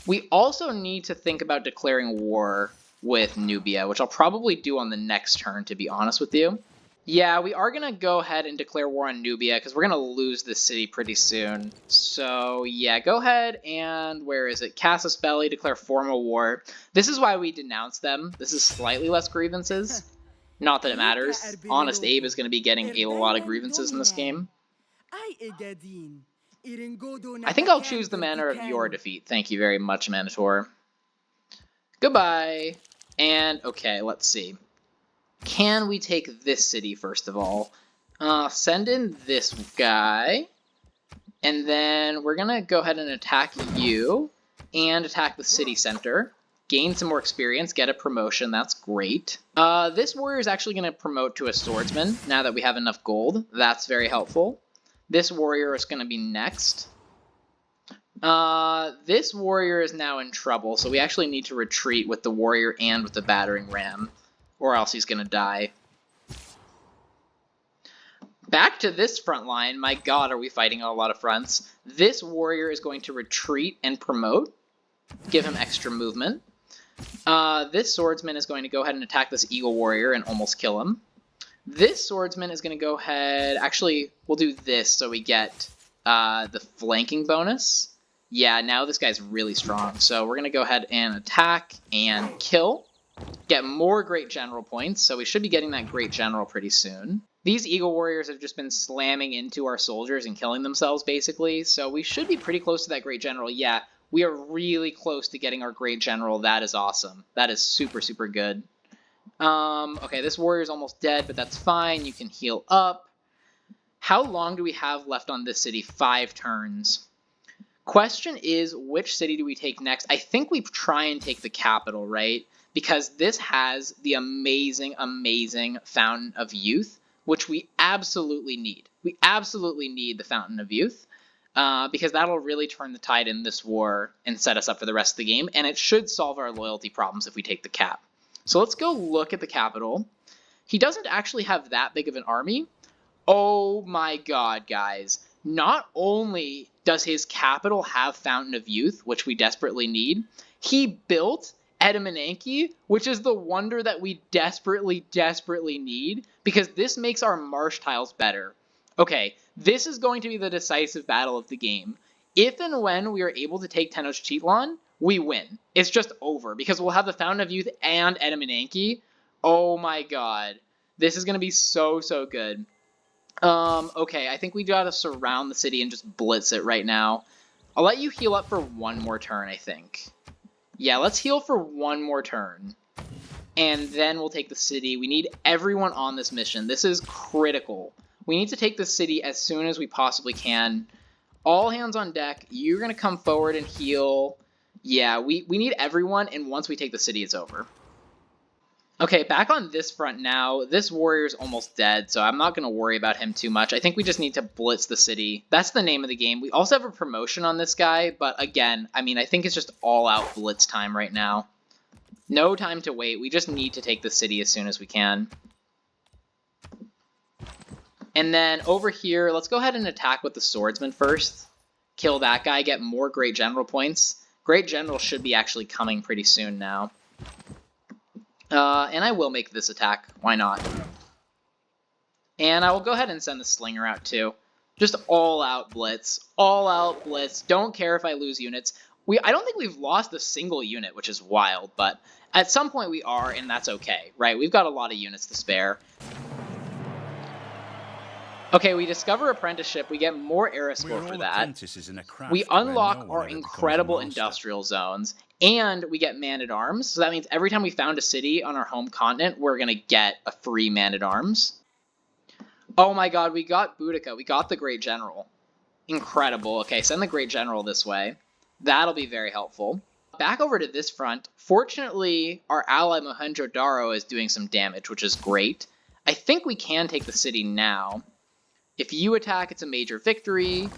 We also need to think about declaring war with Nubia, which I'll probably do on the next turn, to be honest with you. Yeah, we are going to go ahead and declare war on Nubia, because we're going to lose this city pretty soon. So yeah, go ahead and, where is it? Casus Belli, declare formal war. This is why we denounce them. This is slightly less grievances. Not that it matters. Honest Abe is going to be getting a lot of grievances in this game. I think I'll choose the manner of your defeat. Thank you very much, Manator. Goodbye. And, okay, let's see. Can we take this city, first of all? Send in this guy. And then we're going to go ahead and attack you. And attack the city center. Gain some more experience, get a promotion, that's great. This warrior is actually going to promote to a swordsman, now that we have enough gold. That's very helpful. This warrior is going to be next. This warrior is now in trouble, so we actually need to retreat with the warrior and with the battering ram, or else he's going to die. Back to this front line, my god, are we fighting on a lot of fronts. This warrior is going to retreat and promote, give him extra movement. This swordsman is going to go ahead and attack this eagle warrior and almost kill him. This swordsman is going to go ahead, actually, we'll do this so we get the flanking bonus. Yeah, now this guy's really strong, so we're going to go ahead and attack and kill. Get more great general points, so we should be getting that great general pretty soon. These eagle warriors have just been slamming into our soldiers and killing themselves, basically, so we should be pretty close to that great general. Yeah, we are really close to getting our great general. That is awesome. That is super, super good. Okay, this warrior is almost dead, but that's fine. You can heal up. How long do we have left on this city? 5 turns. Question is, which city do we take next? I think we try and take the capital, right? Because this has the amazing, amazing Fountain of Youth, which we absolutely need. We absolutely need the Fountain of Youth. Because that'll really turn the tide in this war and set us up for the rest of the game, and it should solve our loyalty problems if we take the cap. So let's go look at the capital. He doesn't actually have that big of an army. Oh my god, guys. Not only does his capital have Fountain of Youth, which we desperately need, he built Edamananke, which is the wonder that we desperately, desperately need, because this makes our marsh tiles better. Okay, this is going to be the decisive battle of the game. If and when we are able to take Tenochtitlan, we win. It's just over, because we'll have the Fountain of Youth and Edamananke. Oh my god. This is going to be so, so good. Okay, I think we gotta surround the city and just blitz it right now. I'll let you heal up for one more turn, I think. Yeah, let's heal for one more turn. And then we'll take the city. We need everyone on this mission. This is critical. We need to take the city as soon as we possibly can. All hands on deck. You're going to come forward and heal. Yeah, we need everyone, and once we take the city, it's over. Okay, back on this front now. This warrior's almost dead, so I'm not going to worry about him too much. I think we just need to blitz the city. That's the name of the game. We also have a promotion on this guy, but again, I mean, I think it's just all-out blitz time right now. No time to wait. We just need to take the city as soon as we can. And then over here, let's go ahead and attack with the swordsman first. Kill that guy, get more great general points. Great General should be actually coming pretty soon now. And I will make this attack. Why not? And I will go ahead and send the Slinger out too. Just all-out blitz. All-out blitz. Don't care if I lose units. I don't think we've lost a single unit, which is wild, but at some point we are, and that's okay, right? We've got a lot of units to spare. Okay, we discover Apprenticeship. We get more era score for that. We unlock our incredible industrial zones, and we get Man-at-Arms. So that means every time we found a city on our home continent, we're going to get a free Man-at-Arms. Oh my god, we got Boudica. We got the Great General. Incredible. Okay, send the Great General this way. That'll be very helpful. Back over to this front. Fortunately, our ally Mohenjo-Daro is doing some damage, which is great. I think we can take the city now. If you attack, it's a major victory.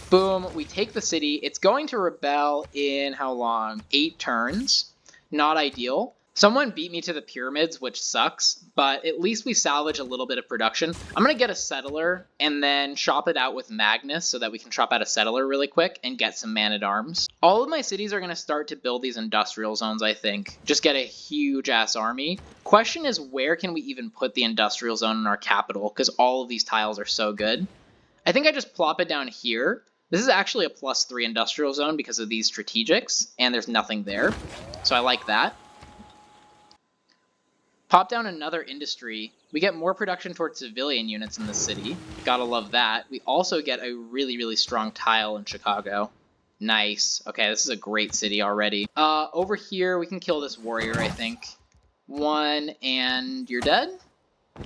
Boom, we take the city. It's going to rebel in how long? 8 turns. Not ideal. Someone beat me to the pyramids, which sucks, but at least we salvage a little bit of production. I'm going to get a settler and then shop it out with Magnus so that we can shop out a settler really quick and get some Man-at-Arms. All of my cities are going to start to build these industrial zones, I think. Just get a huge-ass army. Question is, where can we even put the industrial zone in our capital? Because all of these tiles are so good. I think I just plop it down here. This is actually a +3 industrial zone because of these strategics, and there's nothing there. So I like that. Pop down another industry. We get more production towards civilian units in the city. Gotta love that. We also get a really, really strong tile in Chicago. Nice. Okay, this is a great city already. Over here, we can kill this warrior, I think. 1, and you're dead?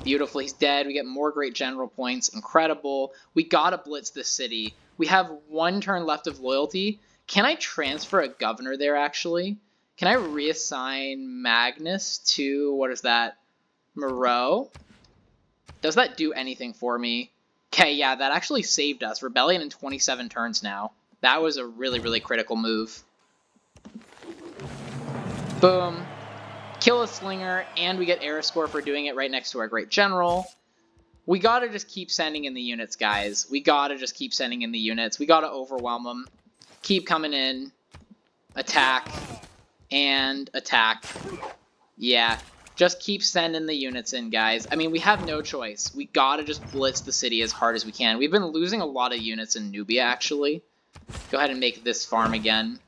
Beautiful, he's dead. We get more Great General points. Incredible. We gotta blitz this city. We have 1 turn left of loyalty. Can I transfer a governor there, actually? Can I reassign Magnus to, what is that, Moreau? Does that do anything for me? Okay, yeah, that actually saved us. Rebellion in 27 turns now. That was a really, really critical move. Boom. Kill a Slinger, and we get era score for doing it right next to our Great General. We gotta just keep sending in the units, guys. We gotta just keep sending in the units. We gotta overwhelm them. Keep coming in. Attack. And attack. Yeah, just keep sending the units in, guys. I mean, we have no choice. We gotta just blitz the city as hard as we can. We've been losing a lot of units in Nubia, actually. Go ahead and make this farm again.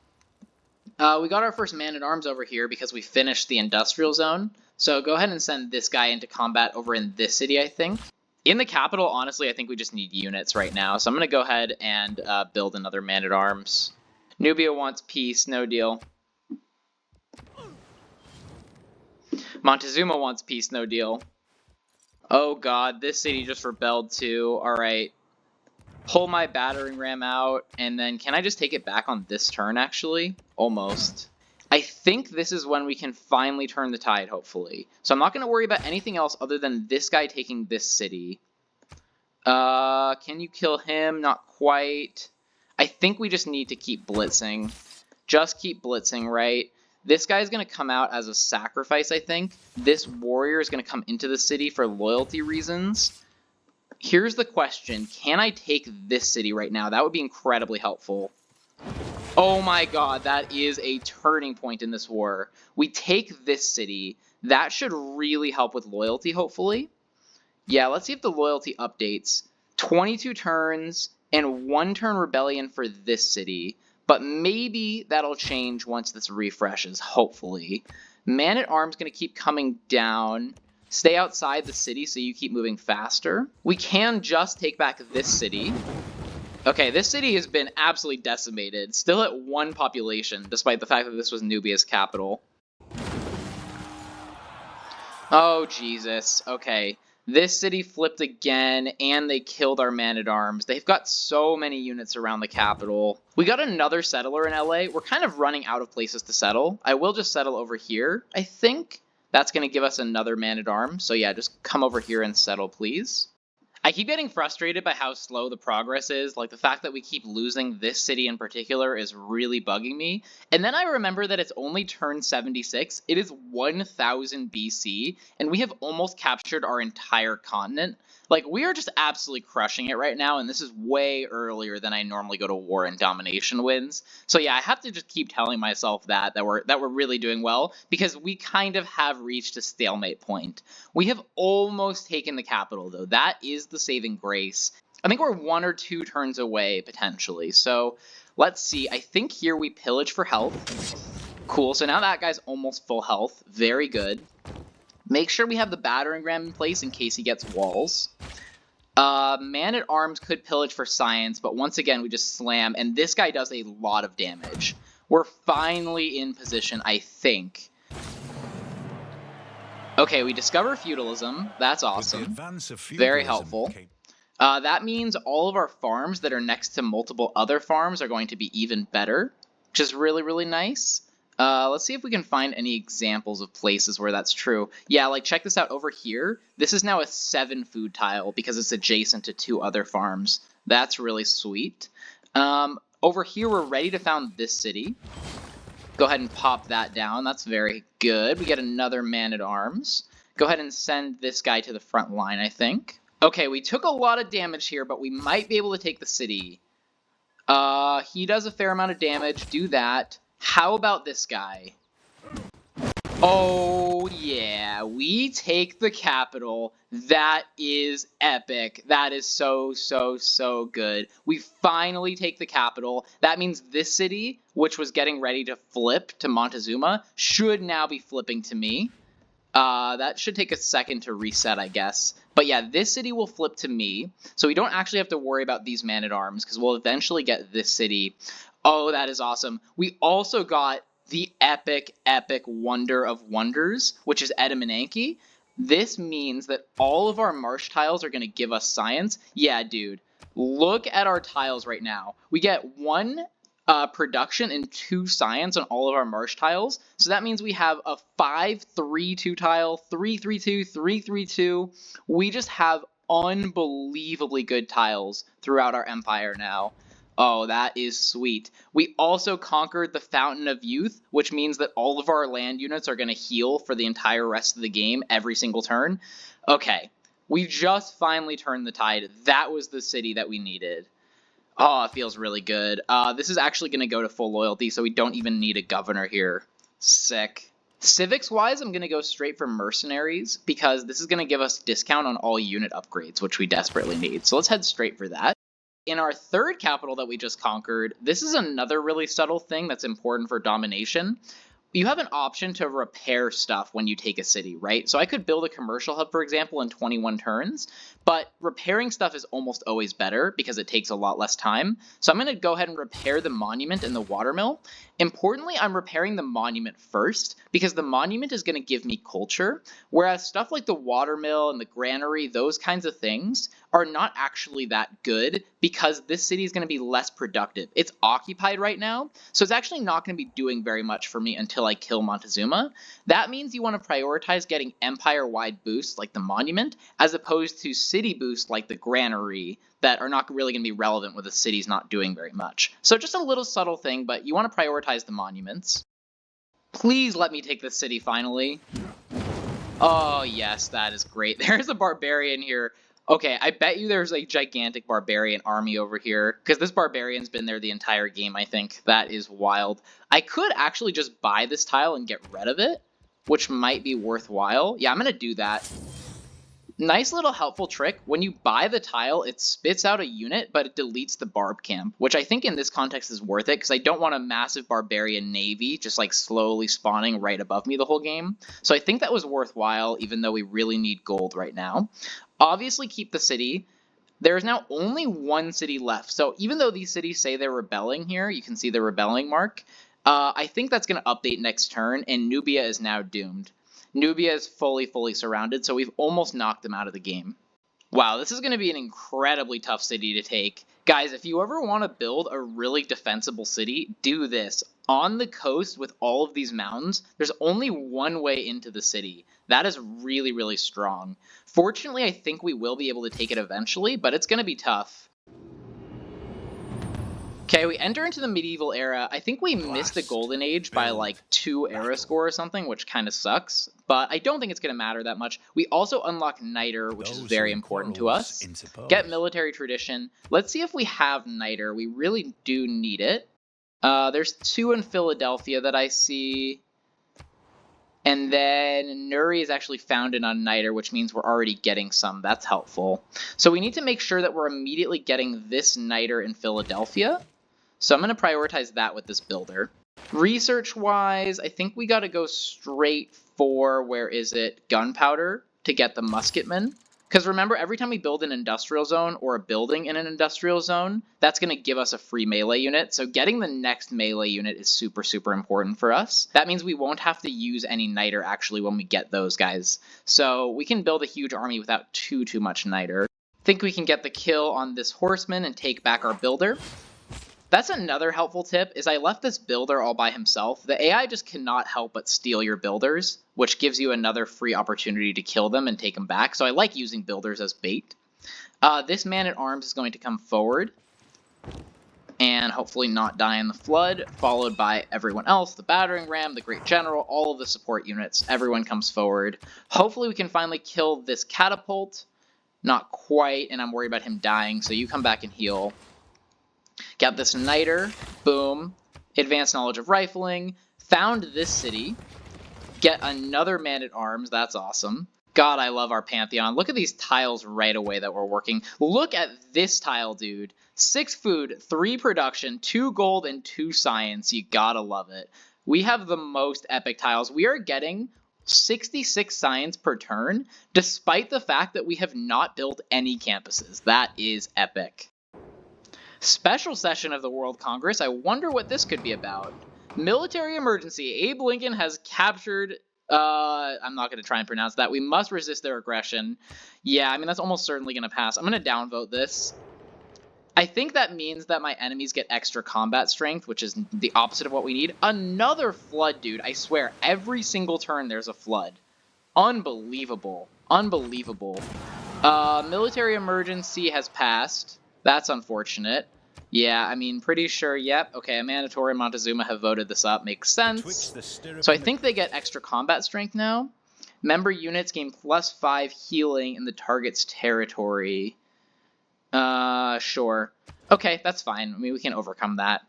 We got our first Man-at-Arms over here because we finished the industrial zone. So go ahead and send this guy into combat over in this city, I think. In the capital, honestly, I think we just need units right now. So I'm going to go ahead and build another Man-at-Arms. Nubia wants peace, no deal. Montezuma wants peace, no deal. Oh god, this city just rebelled too. Alright. Pull my battering ram out, and then can I just take it back on this turn, actually? Almost. I think this is when we can finally turn the tide, hopefully. So I'm not going to worry about anything else other than this guy taking this city. Can you kill him? Not quite. I think we just need to keep blitzing. Just keep blitzing, right? This guy's going to come out as a sacrifice, I think. This warrior is going to come into the city for loyalty reasons. Here's the question. Can I take this city right now? That would be incredibly helpful. Oh my god, that is a turning point in this war. We take this city. That should really help with loyalty, hopefully. Yeah, let's see if the loyalty updates. 22 turns and 1 turn rebellion for this city. But maybe that'll change once this refreshes, hopefully. Man-at-Arms going to keep coming down. Stay outside the city so you keep moving faster. We can just take back this city. Okay, this city has been absolutely decimated. Still at 1 population, despite the fact that this was Nubia's capital. Oh, Jesus. Okay. This city flipped again, and they killed our Man-at-Arms. They've got so many units around the capital. We got another settler in LA. We're kind of running out of places to settle. I will just settle over here, I think. That's going to give us another Man-at-Arms. So yeah, just come over here and settle, please. I keep getting frustrated by how slow the progress is. Like, the fact that we keep losing this city in particular is really bugging me. And then I remember that it's only turn 76. It is 1000 BC, and we have almost captured our entire continent. Like, we are just absolutely crushing it right now, and this is way earlier than I normally go to war and domination wins. So yeah, I have to just keep telling myself that we're really doing well, because we kind of have reached a stalemate point. We have almost taken the capital, though. That is the saving grace. I think we're 1 or 2 turns away, potentially. So let's see. I think here we pillage for health. Cool. So now that guy's almost full health. Very good. Make sure we have the battering ram in place in case he gets walls. Man-at-Arms could pillage for science, but once again, we just slam, and this guy does a lot of damage. We're finally in position, I think. Okay, we discover feudalism. That's awesome. Very helpful. That means all of our farms that are next to multiple other farms are going to be even better, which is really, really nice. Let's see if we can find any examples of places where that's true. Yeah, like, check this out over here. This is now a 7 food tile because it's adjacent to 2 other farms. That's really sweet. Over here, we're ready to found this city. Go ahead and pop that down. That's very good. We get another man-at-arms. Go ahead and send this guy to the front line, I think. Okay, we took a lot of damage here, but we might be able to take the city. He does a fair amount of damage. Do that. How about this guy? Oh, yeah. We take the capital. That is epic. That is so, so, so good. We finally take the capital. That means this city, which was getting ready to flip to Montezuma, should now be flipping to me. That should take a second to reset, I guess. But yeah, this city will flip to me, so we don't actually have to worry about these man-at-arms, because we'll eventually get this city. Oh, that is awesome. We also got the epic, epic wonder of wonders, which is Edamananke. This means that all of our marsh tiles are going to give us science. Yeah, dude. Look at our tiles right now. We get 1 production and 2 science on all of our marsh tiles. So that means we have a 5-3-2 tile, 3-3-2, 3-3-2. We just have unbelievably good tiles throughout our empire now. Oh, that is sweet. We also conquered the Fountain of Youth, which means that all of our land units are going to heal for the entire rest of the game every single turn. Okay, we just finally turned the tide. That was the city that we needed. Oh, it feels really good. This is actually going to go to full loyalty, so we don't even need a governor here. Sick. Civics-wise, I'm going to go straight for mercenaries, because this is going to give us discount on all unit upgrades, which we desperately need. So let's head straight for that. In our third capital that we just conquered, this is another really subtle thing that's important for domination. You have an option to repair stuff when you take a city, right? So I could build a commercial hub, for example, in 21 turns, but repairing stuff is almost always better because it takes a lot less time. So I'm going to go ahead and repair the monument and the watermill. Importantly, I'm repairing the monument first because the monument is going to give me culture, whereas stuff like the watermill and the granary, those kinds of things, are not actually that good because this city is going to be less productive. It's occupied right now, so it's actually not going to be doing very much for me until I kill Montezuma. That means you want to prioritize getting empire-wide boosts like the monument, as opposed to city boosts like the granary that are not really going to be relevant when the city's not doing very much. So just a little subtle thing, but you want to prioritize the monuments. Please let me take this city finally. Oh yes, that is great. There's a barbarian here. Okay, I bet you there's a gigantic barbarian army over here, because this barbarian's been there the entire game, I think. That is wild. I could actually just buy this tile and get rid of it, which might be worthwhile. Yeah, I'm going to do that. Nice little helpful trick. When you buy the tile, it spits out a unit, but it deletes the barb camp, which I think in this context is worth it, because I don't want a massive barbarian navy just like slowly spawning right above me the whole game. So I think that was worthwhile, even though we really need gold right now. Obviously keep the city. There is now only 1 city left, so even though these cities say they're rebelling here, you can see the rebelling mark, I think that's going to update next turn, and Nubia is now doomed. Nubia is fully surrounded, so we've almost knocked them out of the game. Wow, this is going to be an incredibly tough city to take. Guys, if you ever want to build a really defensible city, do this. On the coast with all of these mountains, there's only one way into the city. That is really, really strong. Fortunately, I think we will be able to take it eventually, but it's going to be tough. Okay, we enter into the medieval era. I think we missed the golden age by like 2 era score or something, which kind of sucks. But I don't think it's going to matter that much. We also unlock Niter, which is very important to us. Get military tradition. Let's see if we have Niter. We really do need it. There's 2 in Philadelphia that I see. And then Nuri is actually founded on Niter, which means we're already getting some. That's helpful. So we need to make sure that we're immediately getting this Niter in Philadelphia. So I'm going to prioritize that with this builder. Research-wise, I think we got to go straight for, where is it, gunpowder to get the musketmen. Because remember, every time we build an industrial zone or a building in an industrial zone, that's going to give us a free melee unit. So getting the next melee unit is super, super important for us. That means we won't have to use any Niter actually when we get those guys. So we can build a huge army without too much Niter. I think we can get the kill on this horseman and take back our builder. That's another helpful tip, is I left this builder all by himself. The AI just cannot help but steal your builders, which gives you another free opportunity to kill them and take them back. So I like using builders as bait. This man-at-arms is going to come forward and hopefully not die in the flood, followed by everyone else, the battering ram, the great general, all of the support units. Everyone comes forward. Hopefully we can finally kill this catapult. Not quite, and I'm worried about him dying, so you come back and heal. Got this Niter, boom, advanced knowledge of rifling, found this city, get another man-at-arms, that's awesome. God, I love our Pantheon. Look at these tiles right away that we're working. Look at this tile, dude. 6 food, 3 production, 2 gold, and 2 science. You gotta love it. We have the most epic tiles. We are getting 66 science per turn, despite the fact that we have not built any campuses. That is epic. Special session of the World Congress. I wonder what this could be about. Military emergency. Abe Lincoln has captured... I'm not going to try and pronounce that. We must resist their aggression. Yeah, I mean, that's almost certainly going to pass. I'm going to downvote this. I think that means that my enemies get extra combat strength, which is the opposite of what we need. Another flood, dude. I swear, every single turn there's a flood. Unbelievable. Unbelievable. Military emergency has passed. That's unfortunate. Yeah, I mean, pretty sure, yep. Okay, Amanitore and Montezuma have voted this up. Makes sense. So I think they get extra combat strength now. Member units gain +5 healing in the target's territory. Sure. Okay, that's fine. I mean, we can overcome that.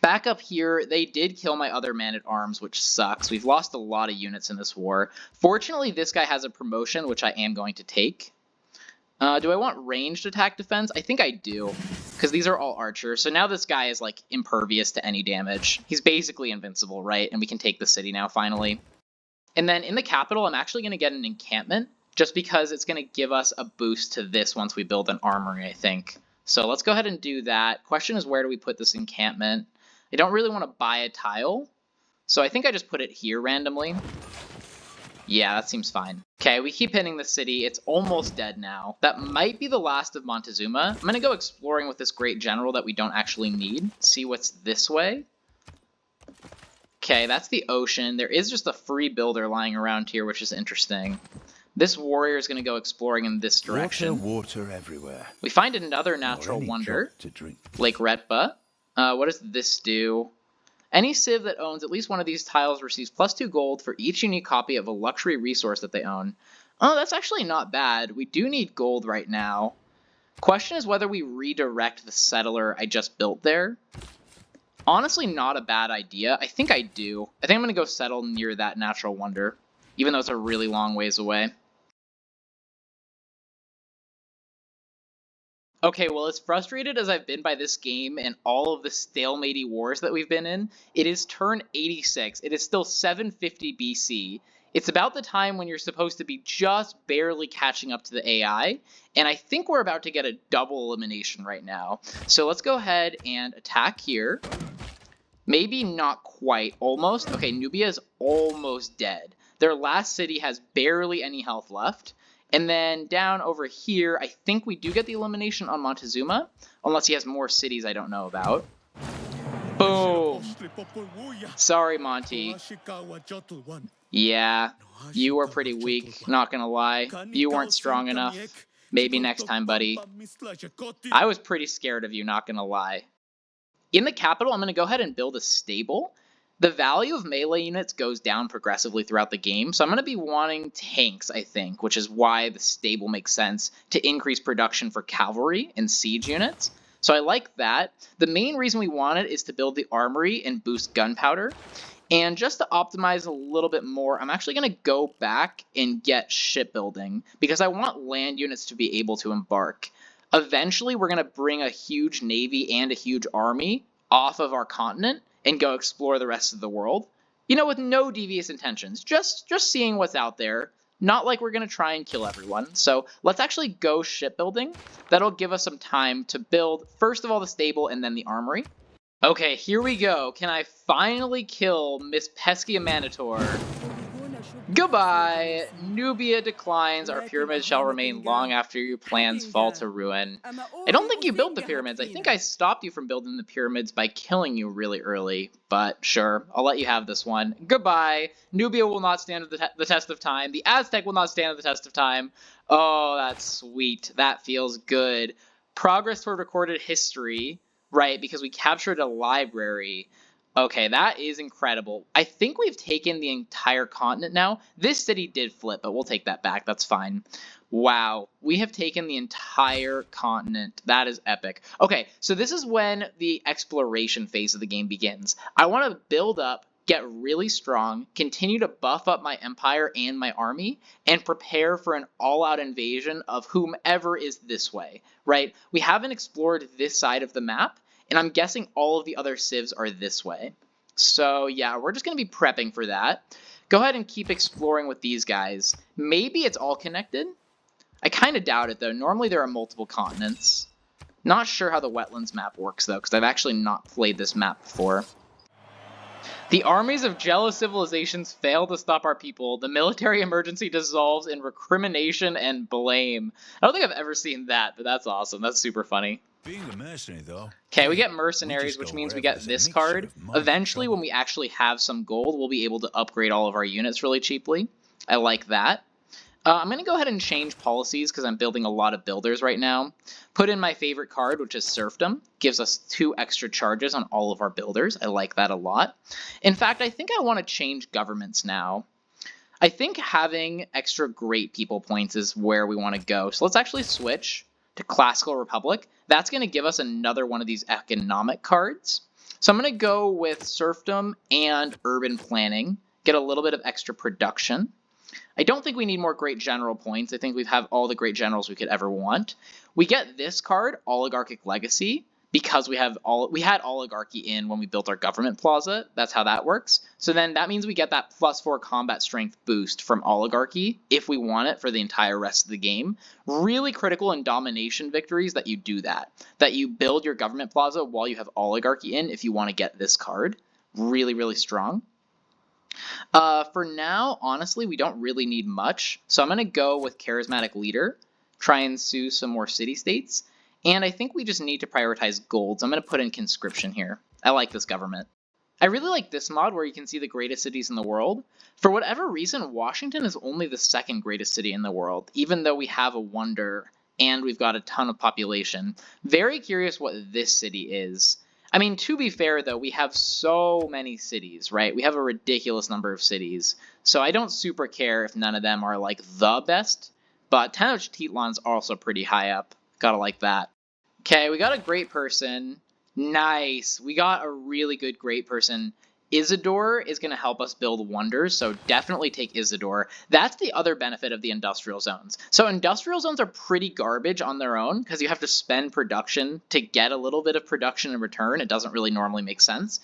Back up here, they did kill my other man-at-arms, which sucks. We've lost a lot of units in this war. Fortunately, this guy has a promotion, which I am going to take. Do I want ranged attack defense? I think I do, because these are all archers. So now this guy is, like, impervious to any damage. He's basically invincible, right? And we can take the city now, finally. And then in the capital, I'm actually going to get an encampment, just because it's going to give us a boost to this once we build an armory, I think. So let's go ahead and do that. Question is, where do we put this encampment? I don't really want to buy a tile, so I think I just put it here randomly. Yeah, that seems fine. Okay, we keep hitting the city. It's almost dead now. That might be the last of Montezuma. I'm going to go exploring with this great general that we don't actually need. See what's this way. Okay, that's the ocean. There is just a free builder lying around here, which is interesting. This warrior is going to go exploring in this direction. Water everywhere. We find another natural wonder, to drink. Lake Retba. What does this do? Any civ that owns at least one of these tiles receives +2 gold for each unique copy of a luxury resource that they own. Oh, that's actually not bad. We do need gold right now. Question is whether we redirect the settler I just built there. Honestly, not a bad idea. I think I do. I think I'm going to go settle near that natural wonder, even though it's a really long ways away. Okay, well, as frustrated as I've been by this game and all of the stalematey wars that we've been in, it is turn 86. It is still 750 BC. It's about the time when you're supposed to be just barely catching up to the AI, and I think we're about to get a double elimination right now. So let's go ahead and attack here. Maybe not quite, almost. Okay, Nubia is almost dead. Their last city has barely any health left. And then down over here, I think we do get the elimination on Montezuma, unless he has more cities I don't know about. Boom! Sorry, Monty. Yeah, you were pretty weak, not gonna lie. You weren't strong enough. Maybe next time, buddy. I was pretty scared of you, not gonna lie. In the capital, I'm gonna go ahead and build a stable. The value of melee units goes down progressively throughout the game, so I'm going to be wanting tanks, I think, which is why the stable makes sense to increase production for cavalry and siege units. So I like that. The main reason we want it is to build the armory and boost gunpowder. And just to optimize a little bit more, I'm actually going to go back and get shipbuilding because I want land units to be able to embark. Eventually, we're going to bring a huge navy and a huge army off of our continent and go explore the rest of the world. You know, with no devious intentions, just seeing what's out there. Not like we're going to try and kill everyone. So let's actually go shipbuilding. That'll give us some time to build, first of all, the stable and then the armory. Okay, here we go. Can I finally kill Miss Pesky Manator? Goodbye! Nubia declines. Our pyramids shall remain long after your plans fall to ruin. I don't think you built the pyramids. I think I stopped you from building the pyramids by killing you really early. But sure, I'll let you have this one. Goodbye! Nubia will not stand the test of time. The Aztec will not stand the test of time. Oh, that's sweet. That feels good. Progress toward recorded history. Right, because we captured a library. Okay, that is incredible. I think we've taken the entire continent now. This city did flip, but we'll take that back. That's fine. Wow, we have taken the entire continent. That is epic. Okay, so this is when the exploration phase of the game begins. I want to build up, get really strong, continue to buff up my empire and my army, and prepare for an all-out invasion of whomever is this way, right? We haven't explored this side of the map, and I'm guessing all of the other civs are this way. So yeah, we're just going to be prepping for that. Go ahead and keep exploring with these guys. Maybe it's all connected? I kind of doubt it, though. Normally there are multiple continents. Not sure how the wetlands map works, though, because I've actually not played this map before. The armies of jealous civilizations fail to stop our people. The military emergency dissolves in recrimination and blame. I don't think I've ever seen that, but that's awesome. That's super funny. Being a mercenary, though. Okay, we get mercenaries, which means we get this card. Eventually, when we actually have some gold, we'll be able to upgrade all of our units really cheaply. I like that. I'm going to go ahead and change policies because I'm building a lot of builders right now. Put in my favorite card, which is Serfdom. Gives us 2 extra charges on all of our builders. I like that a lot. In fact, I think I want to change governments now. I think having extra great people points is where we want to go. So let's actually switch to Classical Republic. That's going to give us another one of these economic cards. So I'm going to go with Serfdom and Urban Planning. Get a little bit of extra production. I don't think we need more great general points. I think we have all the great generals we could ever want. We get this card, Oligarchic Legacy, because we had oligarchy in when we built our government plaza. That's how that works. So then that means we get that +4 combat strength boost from oligarchy if we want it for the entire rest of the game. Really critical in domination victories that you do that you build your government plaza while you have oligarchy in if you want to get this card. Really, really strong. For now, honestly, we don't really need much. So I'm going to go with Charismatic Leader, try and sue some more city-states. And I think we just need to prioritize golds. I'm going to put in conscription here. I like this government. I really like this mod where you can see the greatest cities in the world. For whatever reason, Washington is only the 2nd greatest city in the world, even though we have a wonder and we've got a ton of population. Very curious what this city is. I mean, to be fair, though, we have so many cities, right? We have a ridiculous number of cities. So I don't super care if none of them are, like, the best. But Tenochtitlan's also pretty high up. Gotta like that. Okay, we got a great person. Nice. We got a really good great person. Isidore is going to help us build wonders, so definitely take Isidore. That's the other benefit of the industrial zones. So industrial zones are pretty garbage on their own because you have to spend production to get a little bit of production in return. It doesn't really normally make sense.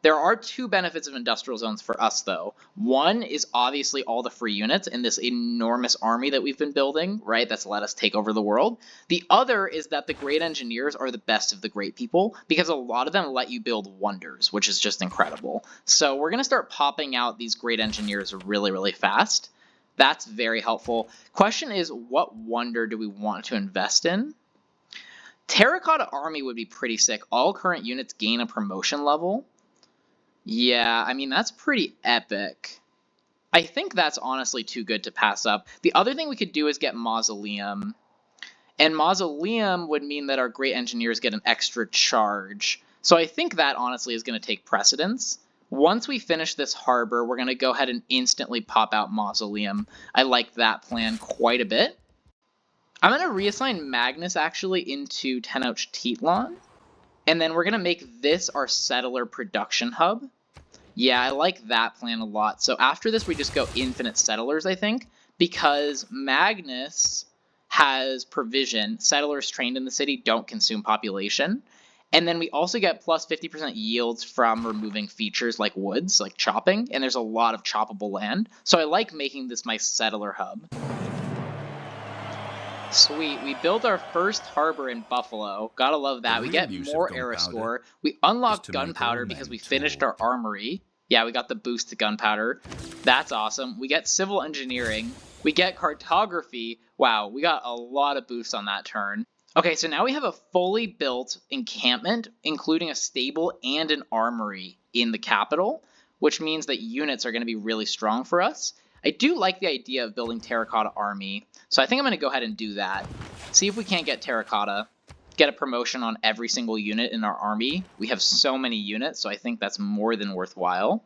There are 2 benefits of industrial zones for us, though. One is obviously all the free units in this enormous army that we've been building, right? That's let us take over the world. The other is that the great engineers are the best of the great people because a lot of them let you build wonders, which is just incredible. So we're going to start popping out these great engineers really, really fast. That's very helpful. Question is, what wonder do we want to invest in? Terracotta Army would be pretty sick. All current units gain a promotion level. Yeah, I mean, that's pretty epic. I think that's honestly too good to pass up. The other thing we could do is get Mausoleum. And Mausoleum would mean that our great engineers get an extra charge. So I think that honestly is going to take precedence. Once we finish this harbor, we're going to go ahead and instantly pop out Mausoleum. I like that plan quite a bit. I'm going to reassign Magnus actually into Tenochtitlan. And then we're going to make this our settler production hub. Yeah, I like that plan a lot. So after this, we just go infinite settlers, I think, because Magnus has provision. Settlers trained in the city don't consume population. And then we also get plus 50% yields from removing features like woods, like chopping, and there's a lot of choppable land. So I like making this my settler hub. Sweet, we built our first harbor in Buffalo. Gotta love that. We get more era score. We unlocked gunpowder because we finished our armory. Yeah, we got the boost to gunpowder. That's awesome. We get civil engineering. We get cartography. Wow, we got a lot of boosts on that turn. Okay, so now we have a fully built encampment, including a stable and an armory in the capital, which means that units are going to be really strong for us. I do like the idea of building Terracotta Army, so I think I'm going to go ahead and do that. See if we can't get Terracotta, get a promotion on every single unit in our army. We have so many units, so I think that's more than worthwhile.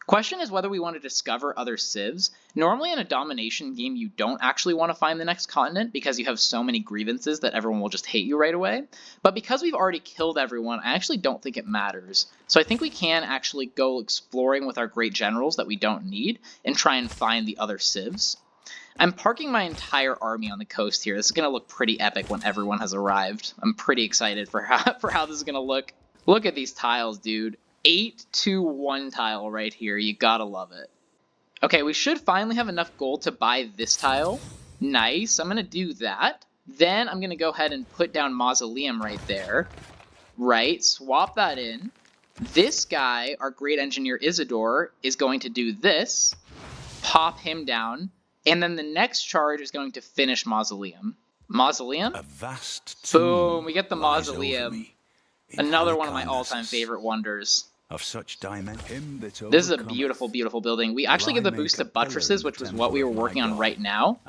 Question is whether we want to discover other civs. Normally in a domination game, you don't actually want to find the next continent because you have so many grievances that everyone will just hate you right away. But because we've already killed everyone, I actually don't think it matters. So I think we can actually go exploring with our great generals that we don't need and try and find the other civs. I'm parking my entire army on the coast here. This is going to look pretty epic when everyone has arrived. I'm pretty excited for how this is going to look. Look at these tiles, dude. 8-2-1 tile right here. You gotta love it. Okay, we should finally have enough gold to buy this tile. Nice. I'm gonna do that. Then I'm gonna go ahead and put down Mausoleum right there. Right, swap that in. This guy, our great engineer Isidore, is going to do this. Pop him down. And then the next charge is going to finish Mausoleum. Mausoleum? A vast boom, we get the Mausoleum. Another one of my all-time favorite wonders. Of such dimension, this is a beautiful, beautiful building. We actually get the boost to buttresses, which was what we were working on right now.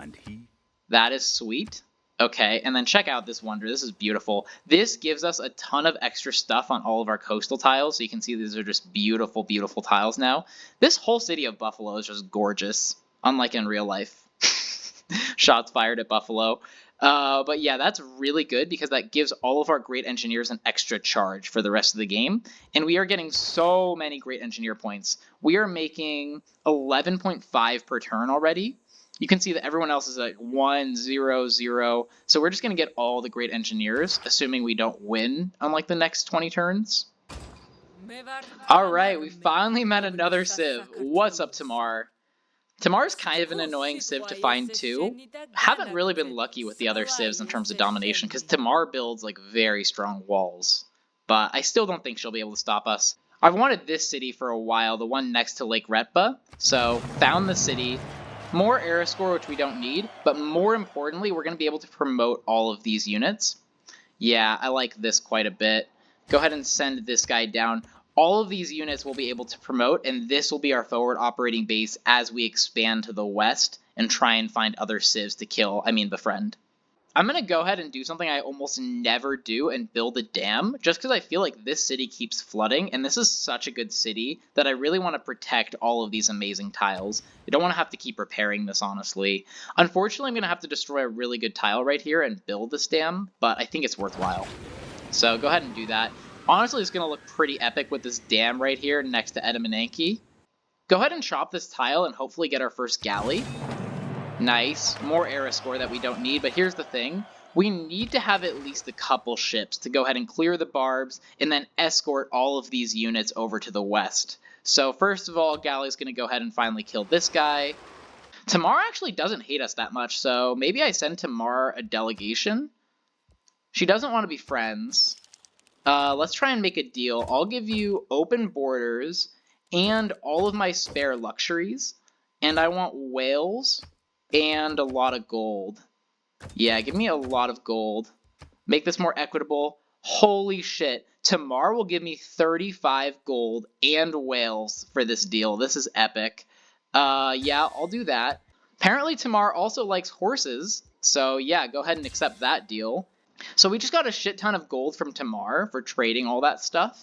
That is sweet. Okay, and then check out this wonder. This is beautiful. This gives us a ton of extra stuff on all of our coastal tiles. So you can see these are just beautiful, beautiful tiles now. This whole city of Buffalo is just gorgeous, unlike in real life. Shots fired at Buffalo. But yeah, that's really good because that gives all of our great engineers an extra charge for the rest of the game. And we are getting so many great engineer points. We are making 11.5 per turn already. You can see that everyone else is like 1, 0, 0. So we're just going to get all the great engineers, assuming we don't win on like the next 20 turns. Alright, we finally met another civ. What's up, Tamar? Tamar's kind of an annoying civ to find too. Haven't really been lucky with the other civs in terms of domination because Tamar builds like very strong walls. But I still don't think she'll be able to stop us. I've wanted this city for a while, the one next to Lake Retba. So found the city, more era score which we don't need, but more importantly we're going to be able to promote all of these units. Yeah, I like this quite a bit. Go ahead and send this guy down. All of these units will be able to promote, and this will be our forward operating base as we expand to the west and try and find other civs to befriend. I'm going to go ahead and do something I almost never do and build a dam, just because I feel like this city keeps flooding, and this is such a good city that I really want to protect all of these amazing tiles. I don't want to have to keep repairing this, honestly. Unfortunately, I'm going to have to destroy a really good tile right here and build this dam, but I think it's worthwhile. So go ahead and do that. Honestly, it's going to look pretty epic with this dam right here next to Edamananke. Go ahead and chop this tile and hopefully get our first galley. Nice. More era score that we don't need, but here's the thing. We need to have at least a couple ships to go ahead and clear the barbs and then escort all of these units over to the west. So first of all, Galley's going to go ahead and finally kill this guy. Tamar actually doesn't hate us that much, so maybe I send Tamar a delegation. She doesn't want to be friends. Let's try and make a deal. I'll give you open borders and all of my spare luxuries. And I want whales and a lot of gold. Yeah, give me a lot of gold. Make this more equitable. Holy shit. Tamar will give me 35 gold and whales for this deal. This is epic. Yeah, I'll do that. Apparently Tamar also likes horses, so yeah, go ahead and accept that deal. So we just got a shit ton of gold from Tamar for trading all that stuff,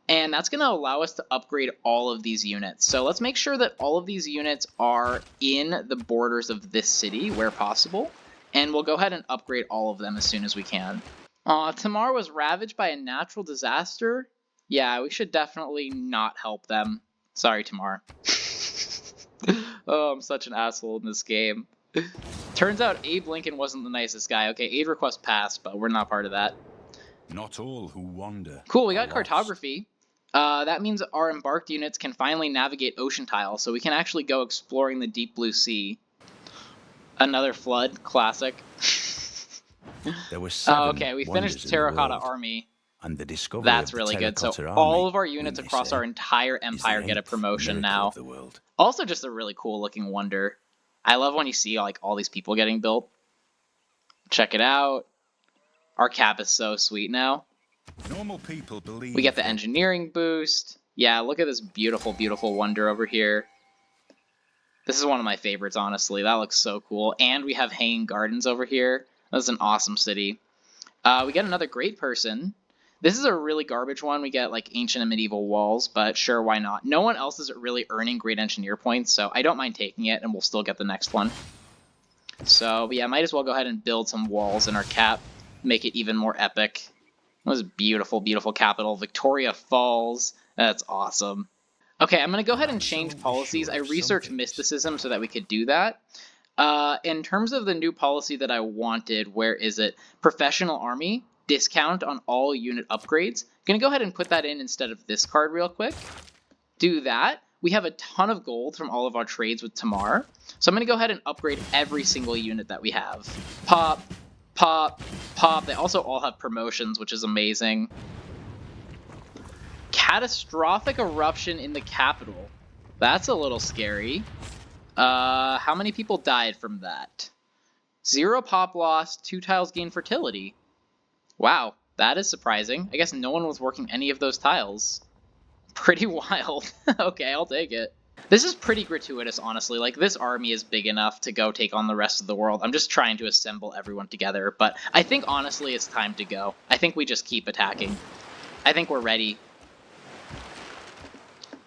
and that's going to allow us to upgrade all of these units. So let's make sure that all of these units are in the borders of this city where possible, and we'll go ahead and upgrade all of them as soon as we can. Tamar was ravaged by a natural disaster? Yeah, we should definitely not help them. Sorry, Tamar. Oh, I'm such an asshole in this game. Turns out Abe Lincoln wasn't the nicest guy. Okay, aid request passed, but we're not part of that. Not all who wander. Cool, we got cartography. That means our embarked units can finally navigate ocean tiles, so we can actually go exploring the deep blue sea. Another flood, classic. There were 7 okay, we finished Terracotta Army. And the discovery That's really good. So all of our units across our entire empire get a promotion now. Also just a really cool looking wonder. I love when you see like all these people getting built. Check it out. Our cap is so sweet now. Normal people believe we get the engineering boost. Yeah, look at this beautiful, beautiful wonder over here. This is one of my favorites, honestly. That looks so cool. And we have hanging gardens over here. That's an awesome city. We get another great person. This is a really garbage one. We get like ancient and medieval walls, but sure, why not? No one else is really earning great engineer points, so I don't mind taking it, and we'll still get the next one. So yeah, might as well go ahead and build some walls in our cap, make it even more epic. That was beautiful, beautiful capital. Victoria Falls. That's awesome. Okay, I'm going to go ahead and change policies. I researched mysticism so that we could do that. In terms of the new policy that I wanted, where is it? Professional Army. Discount on all unit upgrades. Gonna go ahead and put that in instead of this card real quick. Do that. We have a ton of gold from all of our trades with Tamar. So I'm gonna go ahead and upgrade every single unit that we have. Pop, pop, pop. They also all have promotions, which is amazing. Catastrophic eruption in the capital. That's a little scary. How many people died from that? 0 pop loss, 2 tiles gain fertility. Wow, that is surprising. I guess no one was working any of those tiles. Pretty wild. Okay, I'll take it. This is pretty gratuitous, honestly. Like, this army is big enough to go take on the rest of the world. I'm just trying to assemble everyone together, but I think, honestly, it's time to go. I think we just keep attacking. I think we're ready.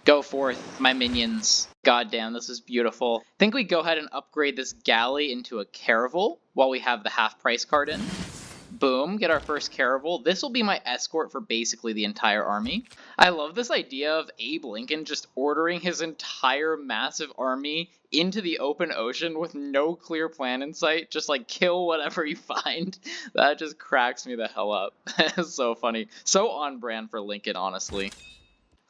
Go forth, my minions. Goddamn, this is beautiful. I think we go ahead and upgrade this galley into a caravel while we have the half-price card in. Boom, get our first caravel. This will be my escort for basically the entire army. I love this idea of Abe Lincoln just ordering his entire massive army into the open ocean with no clear plan in sight. Just like kill whatever you find. That just cracks me the hell up. It's so funny. So on brand for Lincoln, honestly.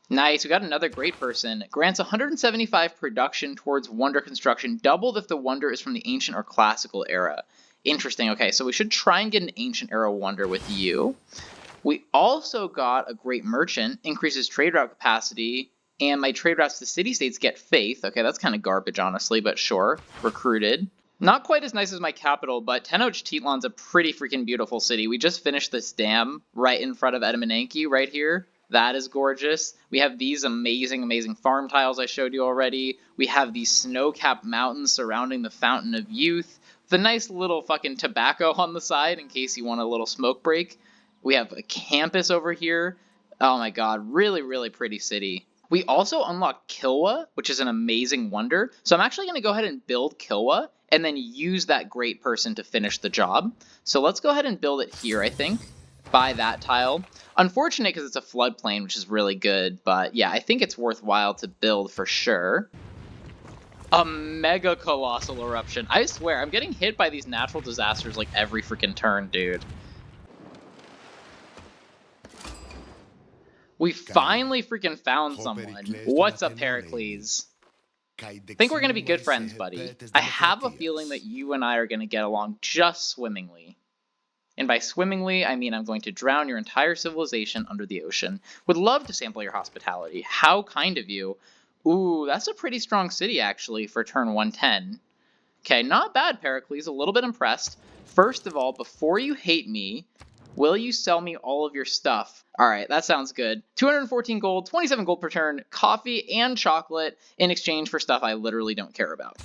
Nice, we got another great person. Grants 175 production towards wonder construction, doubled if the wonder is from the ancient or classical era. Interesting. Okay, so we should try and get an ancient era wonder with you. We also got a great merchant, increases trade route capacity, and my trade routes to city-states get faith. Okay, that's kind of garbage, honestly, but sure. Recruited. Not quite as nice as my capital, but Tenochtitlan's a pretty freaking beautiful city. We just finished this dam right in front of Edmonenki right here. That is gorgeous. We have these amazing, amazing farm tiles I showed you already. We have these snow-capped mountains surrounding the Fountain of Youth. The nice little fucking tobacco on the side in case you want a little smoke break. We have a campus over here. Oh my god, really, really pretty city. We also unlocked Kilwa, which is an amazing wonder. So I'm actually going to go ahead and build Kilwa and then use that great person to finish the job. So let's go ahead and build it here, I think. Buy that tile. Unfortunate because it's a floodplain, which is really good. But yeah, I think it's worthwhile to build for sure. A mega colossal eruption. I swear, I'm getting hit by these natural disasters like every freaking turn, dude. We finally freaking found someone. What's up, Pericles? I think we're going to be good friends, buddy. I have a feeling that you and I are going to get along just swimmingly. And by swimmingly, I mean I'm going to drown your entire civilization under the ocean. Would love to sample your hospitality. How kind of you. Ooh, that's a pretty strong city, actually, for turn 110. Okay, not bad, Pericles. A little bit impressed. First of all, before you hate me, will you sell me all of your stuff? All right, that sounds good. 214 gold, 27 gold per turn, coffee and chocolate in exchange for stuff I literally don't care about.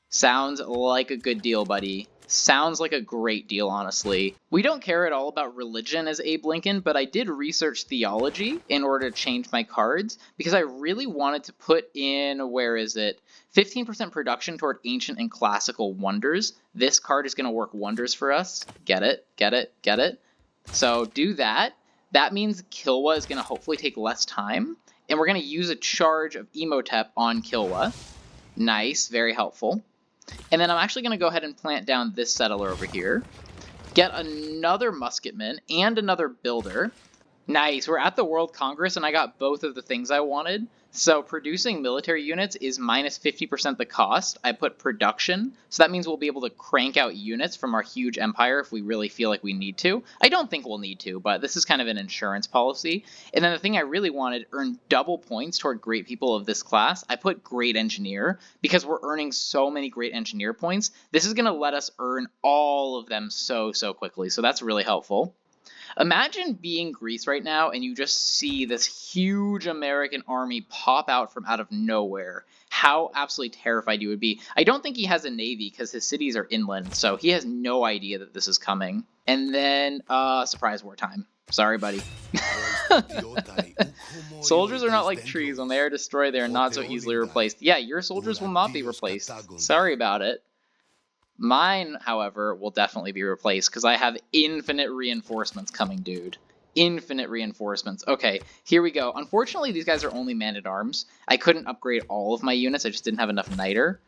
Sounds like a good deal, buddy. Sounds like a great deal, honestly. We don't care at all about religion as Abe Lincoln, but I did research theology in order to change my cards because I really wanted to put in, where is it? 15% production toward ancient and classical wonders. This card is going to work wonders for us. Get it, get it, get it. So do that. That means Kilwa is going to hopefully take less time, and we're going to use a charge of Emotep on Kilwa. Nice, very helpful. And then I'm actually going to go ahead and plant down this settler over here. Get another musketman and another builder. Nice, we're at the World Congress and I got both of the things I wanted. So producing military units is minus 50% the cost. I put production, so that means we'll be able to crank out units from our huge empire if we really feel like we need to. I don't think we'll need to, but this is kind of an insurance policy. And then the thing I really wanted, earn double points toward great people of this class. I put great engineer because we're earning so many great engineer points. This is going to let us earn all of them so quickly, so that's really helpful. Imagine being Greece right now and you just see this huge American army pop out from out of nowhere. How absolutely terrified you would be. I don't think he has a navy because his cities are inland, so he has no idea that this is coming. And then, surprise wartime. Sorry, buddy. Soldiers are not like trees. When they are destroyed, they are not so easily replaced. Yeah, your soldiers will not be replaced. Sorry about it. Mine, however, will definitely be replaced because I have infinite reinforcements coming, dude. Infinite reinforcements. Okay, here we go. Unfortunately, these guys are only man-at-arms. I couldn't upgrade all of my units. I just didn't have enough Niter.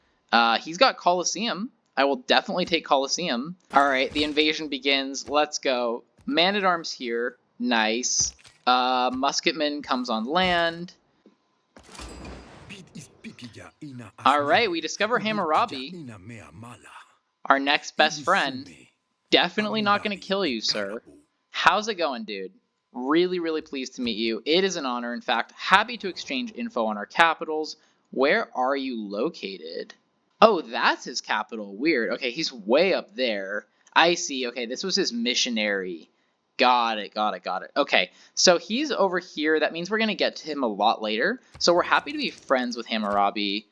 He's got Colosseum. I will definitely take Colosseum. All right, the invasion begins. Let's go. Man-at-arms here. Nice. Musketman comes on land. All right, we discover Hammurabi. Our next best friend. Definitely not going to kill you, sir. How's it going, dude? Really pleased to meet you. It is an honor. In fact, happy to exchange info on our capitals. Where are you located? Oh, that's his capital. Weird. Okay, he's way up there. I see. Okay, this was his missionary. Got it. Okay, so he's over here. That means we're going to get to him a lot later. So we're happy to be friends with Hammurabi.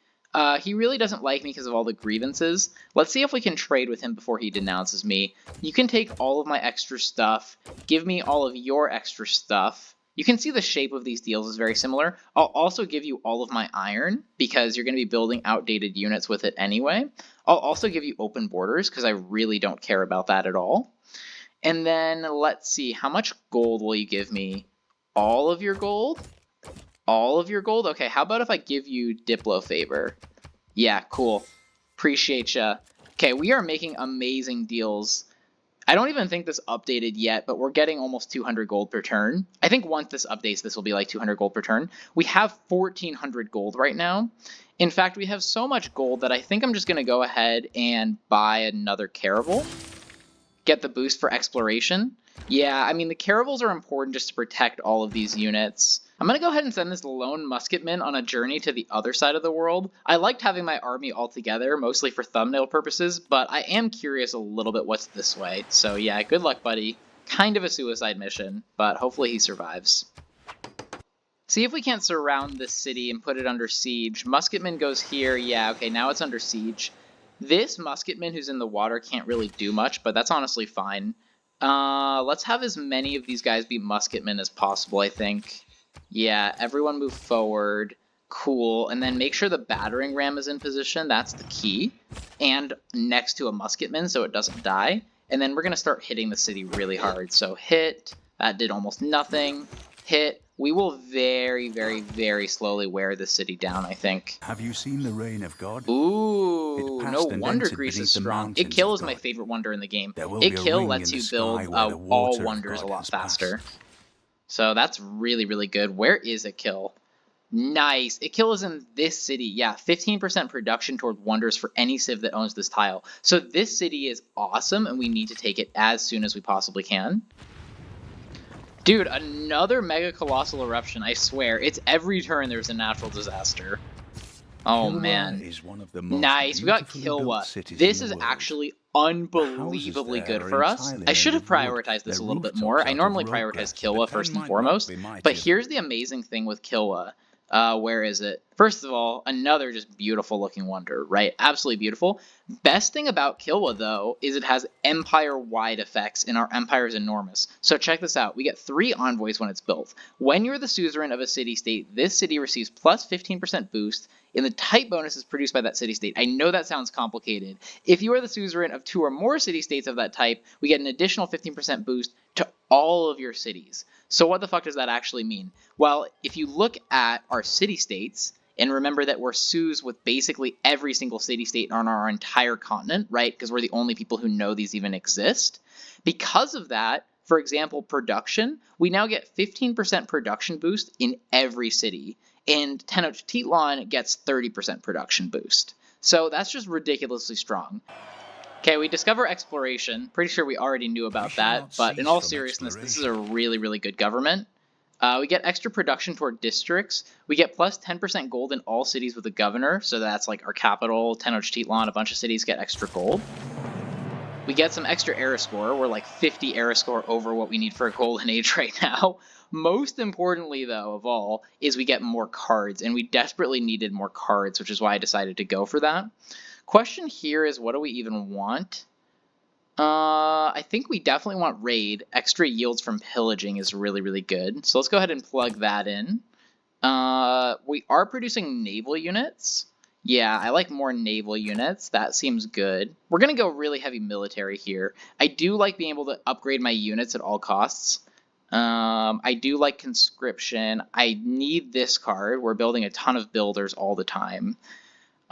He really doesn't like me because of all the grievances. Let's see if we can trade with him before he denounces me. You can take all of my extra stuff. Give me all of your extra stuff. You can see the shape of these deals is very similar. I'll also give you all of my iron because you're going to be building outdated units with it anyway. I'll also give you open borders because I really don't care about that at all. And then let's see, how much gold will you give me? All of your gold? All of your gold? Okay, how about if I give you Diplo favor? Yeah, cool. Appreciate ya. Okay, we are making amazing deals. I don't even think this updated yet, but we're getting almost 200 gold per turn. I think once this updates, this will be like 200 gold per turn. We have 1,400 gold right now. In fact, we have so much gold that I think I'm just going to go ahead and buy another caravel. Get the boost for exploration. Yeah, I mean, the caravels are important just to protect all of these units. I'm going to go ahead and send this lone musketman on a journey to the other side of the world. I liked having my army all together, mostly for thumbnail purposes, but I am curious a little bit what's this way. So yeah, good luck, buddy. Kind of a suicide mission, but hopefully he survives. See if we can't surround this city and put it under siege. Musketman goes here. Yeah, okay, now it's under siege. This musketman who's in the water can't really do much, but that's honestly fine. Let's have as many of these guys be musketmen as possible, I think. Yeah, everyone move forward. Cool. And then make sure the battering ram is in position. That's the key. And next to a musketman so it doesn't die. And then we're going to start hitting the city really hard. So hit. That did almost nothing. Hit. We will very slowly wear the city down, I think. Have you seen the reign of God? Ooh, no wonder Greece is strong. Ikil is my favorite wonder in the game. Ikil lets you build all wonders a lot faster. So that's really good. Where is Ikil? Nice. Ikil is in this city. Yeah, 15% production toward wonders for any civ that owns this tile. So this city is awesome, and we need to take it as soon as we possibly can. Dude, another mega colossal eruption, I swear. It's every turn there's a natural disaster. Oh Kilwa man. is one of the most Nice, we got beautifully built Kilwa. cities This in is the world. actually The houses unbelievably there good are for us. entirely I made should have of wood, prioritized this their a little bit more. rooftops I out of normally rope prioritize grass, but Kilwa they first and might not foremost, be mighty but enough. here's the amazing thing with Kilwa. Where is it? First of all, another just beautiful looking wonder, right? Absolutely beautiful. Best thing about Kilwa, though, is it has empire-wide effects, and our empire is enormous. So check this out. We get 3 envoys when it's built. When you're the suzerain of a city-state, this city receives plus 15% boost, and the type bonus is produced by that city-state. I know that sounds complicated. If you are the suzerain of 2 or more city-states of that type, we get an additional 15% boost to all of your cities. So what the fuck does that actually mean? Well, if you look at our city-states, and remember that we're Sioux with basically every single city-state on our entire continent, right? Because we're the only people who know these even exist. Because of that, for example, production, we now get 15% production boost in every city. And Tenochtitlan gets 30% production boost. So that's just ridiculously strong. Okay, we discover exploration. Pretty sure we already knew about that, but in all seriousness, this is a really, really good government. We get extra production toward districts. We get plus 10% gold in all cities with a governor, so that's like our capital, Tenochtitlan, a bunch of cities get extra gold. We get some extra era score. We're like 50 era score over what we need for a golden age right now. Most importantly, though, of all, is we get more cards, and we desperately needed more cards, which is why I decided to go for that. Question here is, what do we even want? I think we definitely want raid. Extra yields from pillaging is really, really good. So let's go ahead and plug that in. We are producing naval units. Yeah, I like more naval units. That seems good. We're going to go really heavy military here. I do like being able to upgrade my units at all costs. I do like conscription. I need this card. We're building a ton of builders all the time.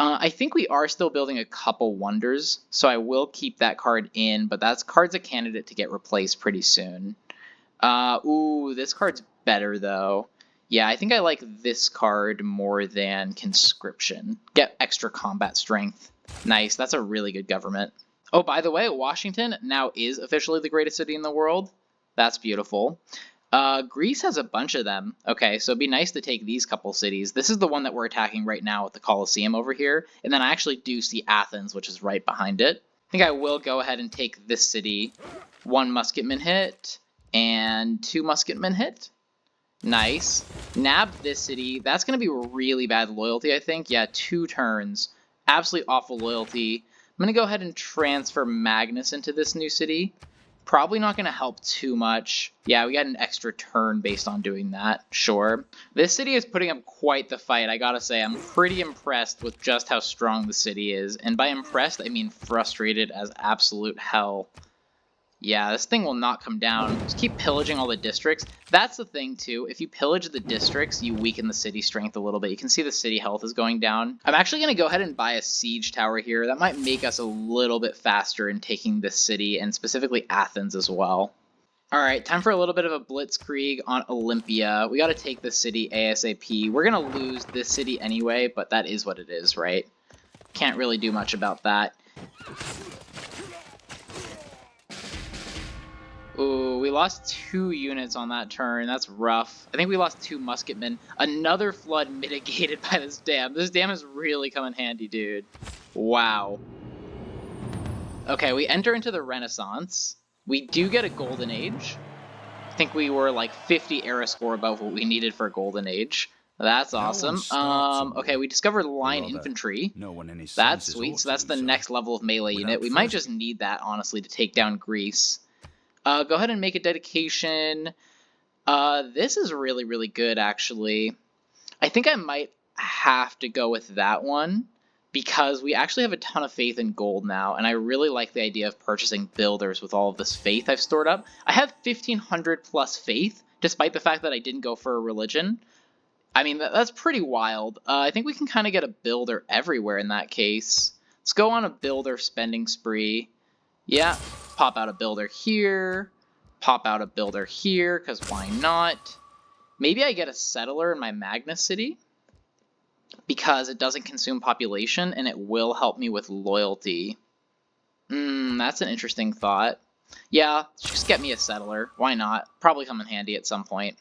I think we are still building a couple wonders, so I will keep that card in, but that card's a candidate to get replaced pretty soon. Ooh, this card's better, though. Yeah, I think I like this card more than conscription. Get extra combat strength. Nice, that's a really good government. Oh, by the way, Washington now is officially the greatest city in the world. That's beautiful. Greece has a bunch of them. Okay, so it'd be nice to take these couple cities. This is the one that we're attacking right now with the Colosseum over here. And then I actually do see Athens, which is right behind it. I think I will go ahead and take this city. 1 musketman hit and 2 musketmen hit. Nice. Nab this city. That's going to be really bad loyalty, I think. Yeah, 2 turns. Absolutely awful loyalty. I'm going to go ahead and transfer Magnus into this new city. Probably not going to help too much. Yeah, we got an extra turn based on doing that. Sure. This city is putting up quite the fight, I gotta say. I'm pretty impressed with just how strong the city is. And by impressed, I mean frustrated as absolute hell. Yeah, this thing will not come down. Just keep pillaging all the districts. That's the thing, too. If you pillage the districts, you weaken the city strength a little bit. You can see the city health is going down. I'm actually going to go ahead and buy a siege tower here. That might make us a little bit faster in taking this city, and specifically Athens as well. Alright, time for a little bit of a blitzkrieg on Olympia. We got to take this city ASAP. We're going to lose this city anyway, but that is what it is, right? Can't really do much about that. Ooh, we lost 2 units on that turn. That's rough. I think we lost 2 musketmen. Another flood mitigated by this dam. This dam is really coming handy, dude. Wow. Okay, we enter into the Renaissance. We do get a golden age. I think we were like 50 era score above what we needed for a golden age. That's awesome. Okay, we discovered line infantry. That's sweet. So that's the next level of melee unit. We might just need that, honestly, to take down Greece. Go ahead and make a dedication. This is really, really good, actually. I think I might have to go with that one because we actually have a ton of faith in gold now, and I really like the idea of purchasing builders with all of this faith I've stored up. I have 1,500 plus faith, despite the fact that I didn't go for a religion. I mean, that's pretty wild. I think we can kind of get a builder everywhere in that case. Let's go on a builder spending spree. Yeah, pop out a builder here, pop out a builder here, because why not? Maybe I get a settler in my Magnus city, because it doesn't consume population, and it will help me with loyalty. That's an interesting thought. Yeah, just get me a settler. Why not? Probably come in handy at some point.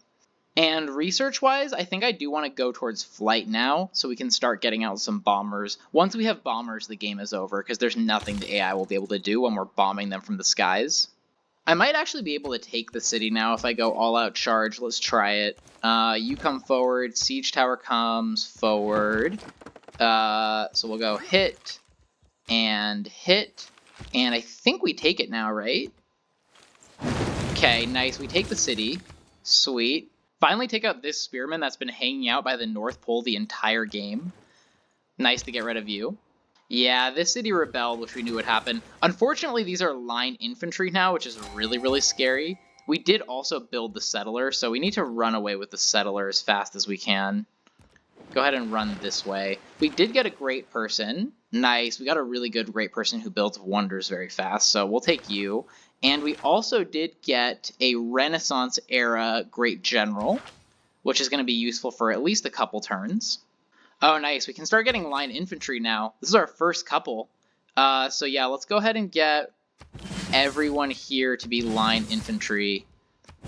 And research-wise, I think I do want to go towards flight now, so we can start getting out some bombers. Once we have bombers, the game is over, because there's nothing the AI will be able to do when we're bombing them from the skies. I might actually be able to take the city now if I go all-out charge. Let's try it. You come forward, siege tower comes forward. So we'll go hit, and I think we take it now, right? Okay, nice. We take the city. Sweet. Finally take out this spearman that's been hanging out by the North Pole the entire game. Nice to get rid of you. Yeah, this city rebelled, which we knew would happen. Unfortunately, these are line infantry now, which is really, really scary. We did also build the settler, so we need to run away with the settler as fast as we can. Go ahead and run this way. We did get a great person. Nice. We got a really good great person who builds wonders very fast, so we'll take you. And we also did get a Renaissance era great general, which is going to be useful for at least a couple turns. Oh, nice. We can start getting line infantry now. This is our first couple. So yeah, let's go ahead and get everyone here to be line infantry.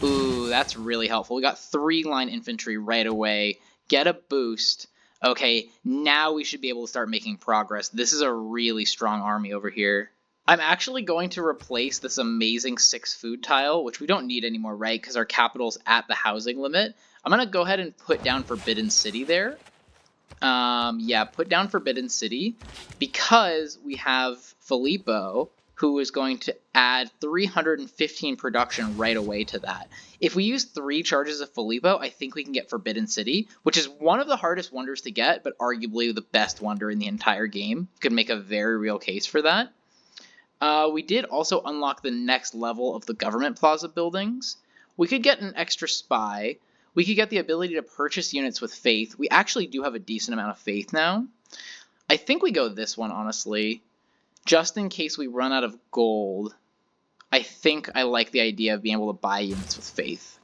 Ooh, that's really helpful. We got 3 line infantry right away. Get a boost. Okay, now we should be able to start making progress. This is a really strong army over here. I'm actually going to replace this amazing 6 food tile, which we don't need anymore, right? Because our capital's at the housing limit. I'm going to go ahead and put down Forbidden City there. Yeah, put down Forbidden City because we have Filippo, who is going to add 315 production right away to that. If we use 3 charges of Filippo, I think we can get Forbidden City, which is one of the hardest wonders to get, but arguably the best wonder in the entire game. Could make a very real case for that. We did also unlock the next level of the government plaza buildings. We could get an extra spy. We could get the ability to purchase units with faith. We actually do have a decent amount of faith now. I think we go this one, honestly. Just in case we run out of gold, I think I like the idea of being able to buy units with faith.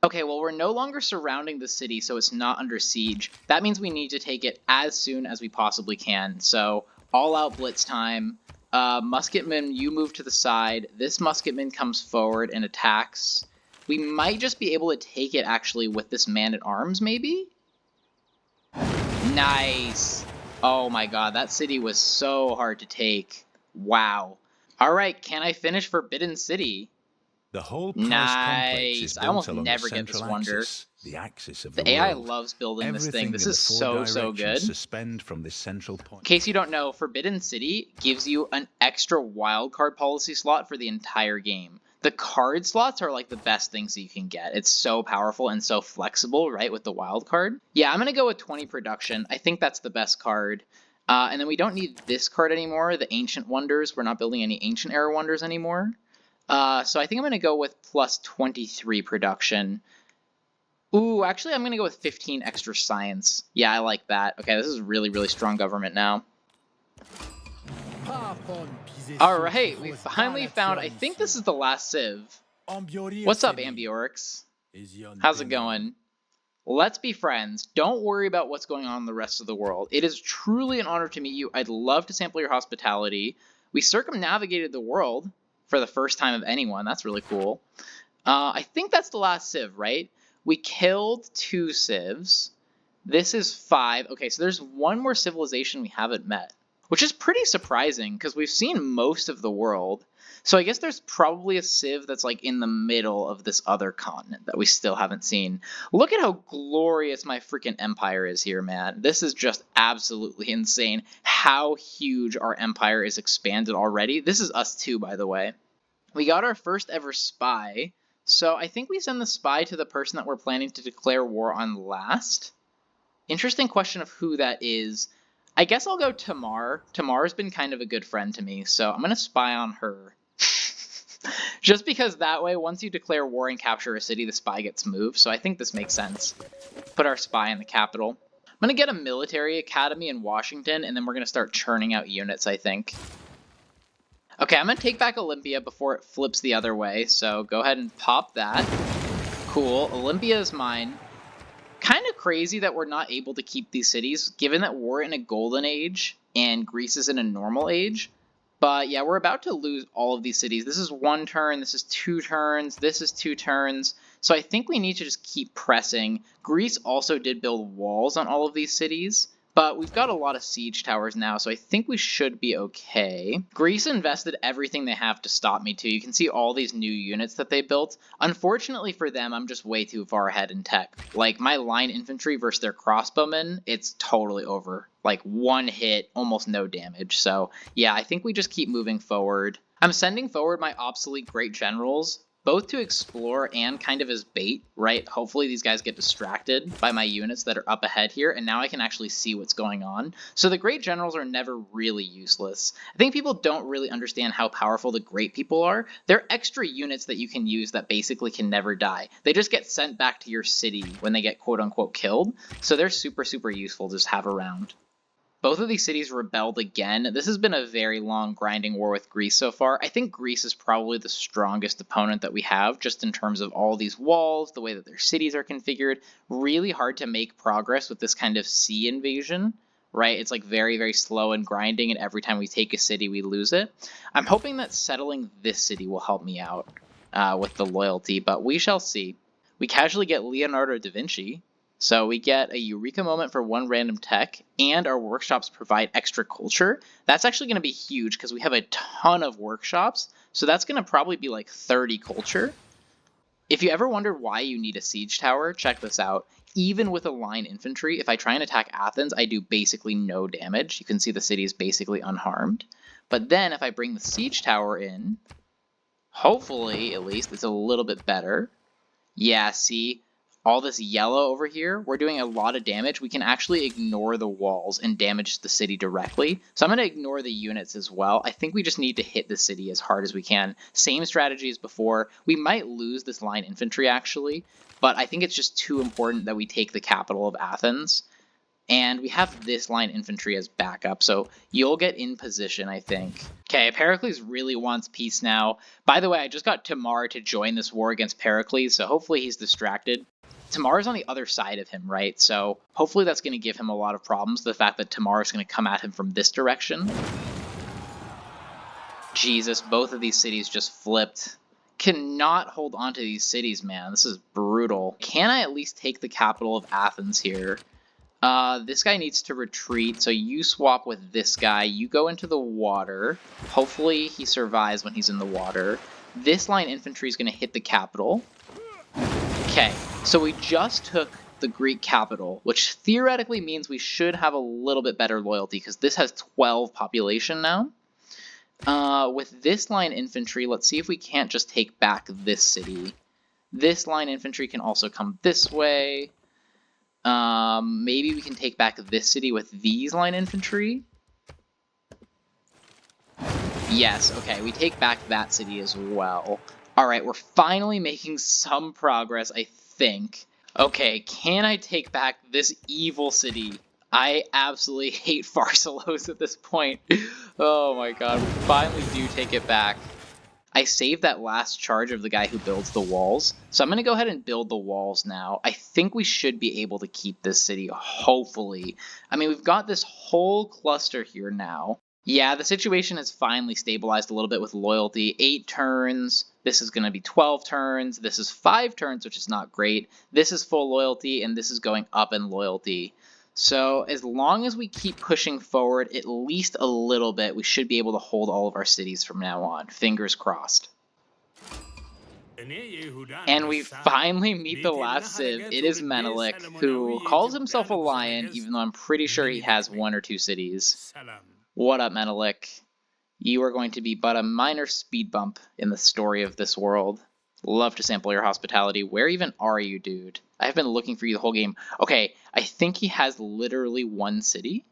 Okay, well, we're no longer surrounding the city, so it's not under siege. That means we need to take it as soon as we possibly can. So, all-out blitz time. Musketman, you move to the side. This musketman comes forward and attacks. We might just be able to take it, actually, with this man-at-arms, maybe? Nice! Oh my god, that city was so hard to take. Wow. Alright, can I finish Forbidden City? The whole Nice! I almost never get this wonder. The axis of the AI loves building this thing. This is so good. Suspend from this central point. In case you don't know, Forbidden City gives you an extra wildcard policy slot for the entire game. The card slots are like the best things that you can get. It's so powerful and so flexible, right, with the wild card. Yeah, I'm going to go with 20 production. I think that's the best card. And then we don't need this card anymore, the Ancient Wonders. We're not building any Ancient Era Wonders anymore. So I think I'm going to go with plus 23 production. Ooh, actually, I'm going to go with 15 extra science. Yeah, I like that. Okay, this is really, really strong government now. Alright, we finally found, I think this is the last civ. What's up, Ambiorix? How's it going? Let's be friends. Don't worry about what's going on in the rest of the world. It is truly an honor to meet you. I'd love to sample your hospitality. We circumnavigated the world for the first time of anyone. That's really cool. I think that's the last civ, right? We killed 2 civs. This is 5. Okay, so there's one more civilization we haven't met, which is pretty surprising because we've seen most of the world. So I guess there's probably a civ that's like in the middle of this other continent that we still haven't seen. Look at how glorious my freaking empire is here, man. This is just absolutely insane how huge our empire is expanded already. This is us too, by the way. We got our first ever spy. So I think we send the spy to the person that we're planning to declare war on last. Interesting question of who that is. I guess I'll go Tamar. Tamar's been kind of a good friend to me, so I'm going to spy on her. Just because that way, once you declare war and capture a city, the spy gets moved, so I think this makes sense. Put our spy in the capital. I'm going to get a military academy in Washington, and then we're going to start churning out units, I think. Okay, I'm going to take back Olympia before it flips the other way, so go ahead and pop that. Cool, Olympia is mine. Kind of crazy that we're not able to keep these cities, given that we're in a golden age and Greece is in a normal age. But yeah, we're about to lose all of these cities. This is 1 turn, this is 2 turns, this is 2 turns. So I think we need to just keep pressing. Greece also did build walls on all of these cities, but we've got a lot of siege towers now, so I think we should be okay. Greece invested everything they have to stop me too. You can see all these new units that they built. Unfortunately for them, I'm just way too far ahead in tech. Like, my line infantry versus their crossbowmen, it's totally over. Like, one hit, almost no damage. So yeah, I think we just keep moving forward. I'm sending forward my obsolete great generals, both to explore and kind of as bait, right? Hopefully these guys get distracted by my units that are up ahead here, and now I can actually see what's going on. So the great generals are never really useless. I think people don't really understand how powerful the great people are. They're extra units that you can use that basically can never die. They just get sent back to your city when they get quote-unquote killed, so they're super, super useful to just have around. Both of these cities rebelled again. This has been a very long grinding war with Greece so far. I think Greece is probably the strongest opponent that we have, just in terms of all these walls, the way that their cities are configured. Really hard to make progress with this kind of sea invasion, right? It's like very, very slow and grinding, and every time we take a city, we lose it. I'm hoping that settling this city will help me out with the loyalty, but we shall see. We casually get Leonardo da Vinci. So we get a Eureka moment for one random tech, and our workshops provide extra culture. That's actually going to be huge because we have a ton of workshops, so that's going to probably be like 30 culture. If you ever wondered why you need a siege tower, check this out. Even with a line infantry, if I try and attack Athens, I do basically no damage. You can see the city is basically unharmed. But then if I bring the siege tower in, hopefully, at least, it's a little bit better. Yeah, see? All this yellow over here, we're doing a lot of damage. We can actually ignore the walls and damage the city directly. So I'm going to ignore the units as well. I think we just need to hit the city as hard as we can. Same strategy as before. We might lose this line infantry actually, but I think it's just too important that we take the capital of Athens. And we have this line infantry as backup, so you'll get in position, I think. Okay, Pericles really wants peace now. By the way, I just got Tamar to join this war against Pericles, so hopefully he's distracted. Tamar's on the other side of him, right? So hopefully that's going to give him a lot of problems, the fact that Tamar is going to come at him from this direction. Jesus, both of these cities just flipped. Cannot hold on to these cities, man. This is brutal. Can I at least take the capital of Athens here? This guy needs to retreat, so you swap with this guy. You go into the water. Hopefully he survives when he's in the water. This line infantry is going to hit the capital. Okay, so we just took the Greek capital, which theoretically means we should have a little bit better loyalty, because this has 12 population now. With this line infantry, let's see if we can't just take back this city. This line infantry can also come this way. Maybe we can take back this city with these line infantry. Yes, okay, we take back that city as well. Alright, we're finally making some progress, I think. Okay, can I take back this evil city? I absolutely hate Pharsalos at this point. Oh my god, we finally do take it back. I saved that last charge of the guy who builds the walls, so I'm going to go ahead and build the walls now. I think we should be able to keep this city, hopefully. I mean, we've got this whole cluster here now. Yeah, the situation has finally stabilized a little bit with loyalty. 8 turns, this is going to be 12 turns, this is 5 turns, which is not great. This is full loyalty, and this is going up in loyalty. So as long as we keep pushing forward at least a little bit, we should be able to hold all of our cities from now on. Fingers crossed. And we finally meet the last civ. It is Menelik, who calls himself a lion, even though I'm pretty sure he has 1 or 2 cities. What up, Menelik? You are going to be but a minor speed bump in the story of this world. Love to sample your hospitality. Where even are you, dude? I have been looking for you the whole game. Okay, I think he has literally 1 city.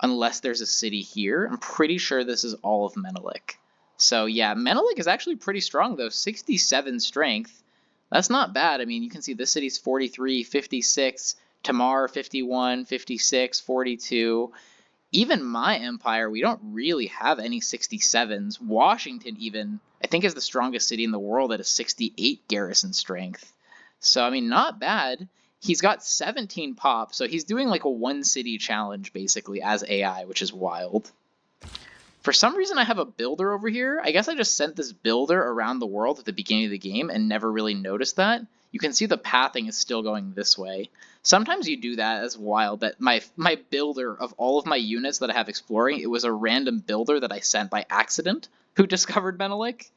Unless there's a city here. I'm pretty sure this is all of Menelik. So yeah, Menelik is actually pretty strong though. 67 strength. That's not bad. I mean, you can see this city's 43, 56. Tamar, 51, 56, 42. Even my empire, we don't really have any 67s. Washington even, I think, is the strongest city in the world at a 68 garrison strength. So, I mean, not bad. He's got 17 pop, so he's doing like a 1 city challenge, basically, as AI, which is wild. For some reason, I have a builder over here. I guess I just sent this builder around the world at the beginning of the game and never really noticed that. you can see the pathing is still going this way. Sometimes you do that as wild, that my builder of all of my units that I have exploring, it was a random builder that I sent by accident who discovered Menelik.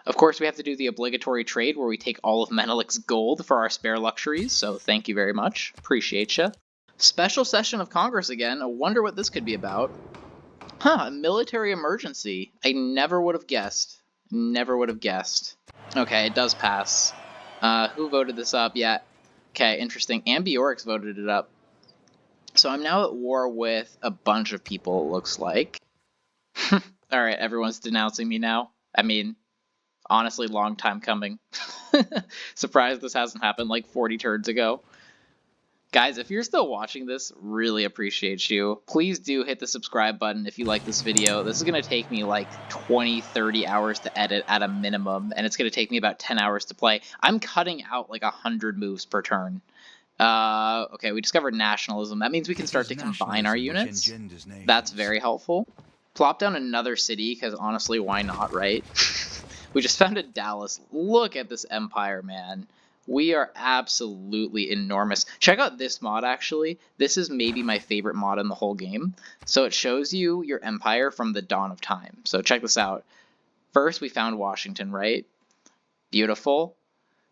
Of course, we have to do the obligatory trade where we take all of Menelik's gold for our spare luxuries, so thank you very much. Appreciate ya. Special session of Congress again. I wonder what this could be about. Huh, a military emergency. I never would have guessed. Never would have guessed. Okay, it does pass. Who voted this up? Yeah. Okay, interesting. Ambiorix voted it up. So I'm now at war with a bunch of people, it looks like. Alright, everyone's denouncing me now. I mean, honestly, long time coming. Surprised this hasn't happened like 40 turns ago. Guys, if you're still watching this, really appreciate you. Please do hit the subscribe button if you like this video. This is going to take me like 20, 30 hours to edit at a minimum, and it's going to take me about 10 hours to play. I'm cutting out like 100 moves per turn. Okay, we discovered nationalism. That means we can start to combine our units. That's very helpful. Plop down another city, because honestly, why not, right? We just founded Dallas. Look at this empire, man. We are absolutely enormous. Check out this mod, actually. This is maybe my favorite mod in the whole game. So it shows you your empire from the dawn of time. So check this out. First, we found Washington, right? Beautiful.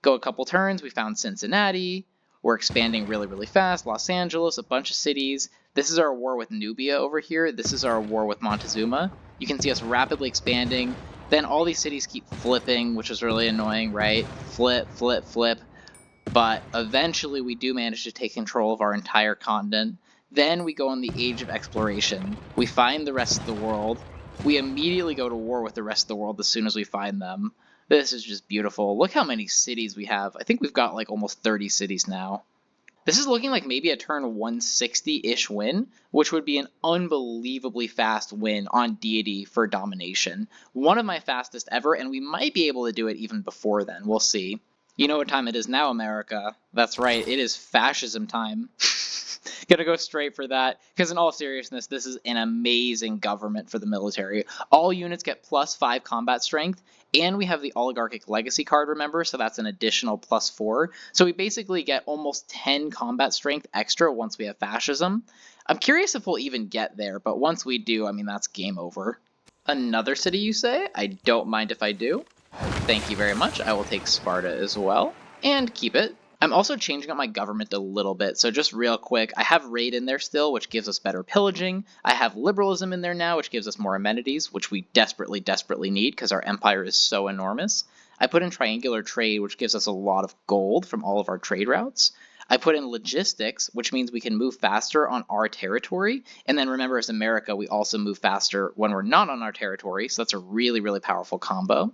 Go a couple turns, we found Cincinnati. We're expanding really, really fast. Los Angeles, a bunch of cities. This is our war with Nubia over here. This is our war with Montezuma. You can see us rapidly expanding. Then all these cities keep flipping, which is really annoying, right? Flip, flip, flip. But eventually we do manage to take control of our entire continent. Then we go on the age of exploration. We find the rest of the world. We immediately go to war with the rest of the world as soon as we find them. This is just beautiful. Look how many cities we have. I think we've got like almost 30 cities now. This is looking like maybe a turn 160-ish win, which would be an unbelievably fast win on Deity for domination. One of my fastest ever, and we might be able to do it even before then. We'll see. You know what time it is now, America. That's right, it is fascism time. Gonna go straight for that, because in all seriousness, this is an amazing government for the military. All units get +5 combat strength, and we have the oligarchic legacy card, remember, so that's an additional +4. So we basically get almost 10 combat strength extra once we have fascism. I'm curious if we'll even get there, but once we do, I mean, that's game over. Another city, you say? I don't mind if I do. Thank you very much. I will take Sparta as well, and keep it. I'm also changing up my government a little bit, so just real quick, I have raid in there still, which gives us better pillaging. I have liberalism in there now, which gives us more amenities, which we desperately, desperately need because our empire is so enormous. I put in triangular trade, which gives us a lot of gold from all of our trade routes. I put in logistics, which means we can move faster on our territory. And then remember, as America, we also move faster when we're not on our territory, so that's a really, really powerful combo.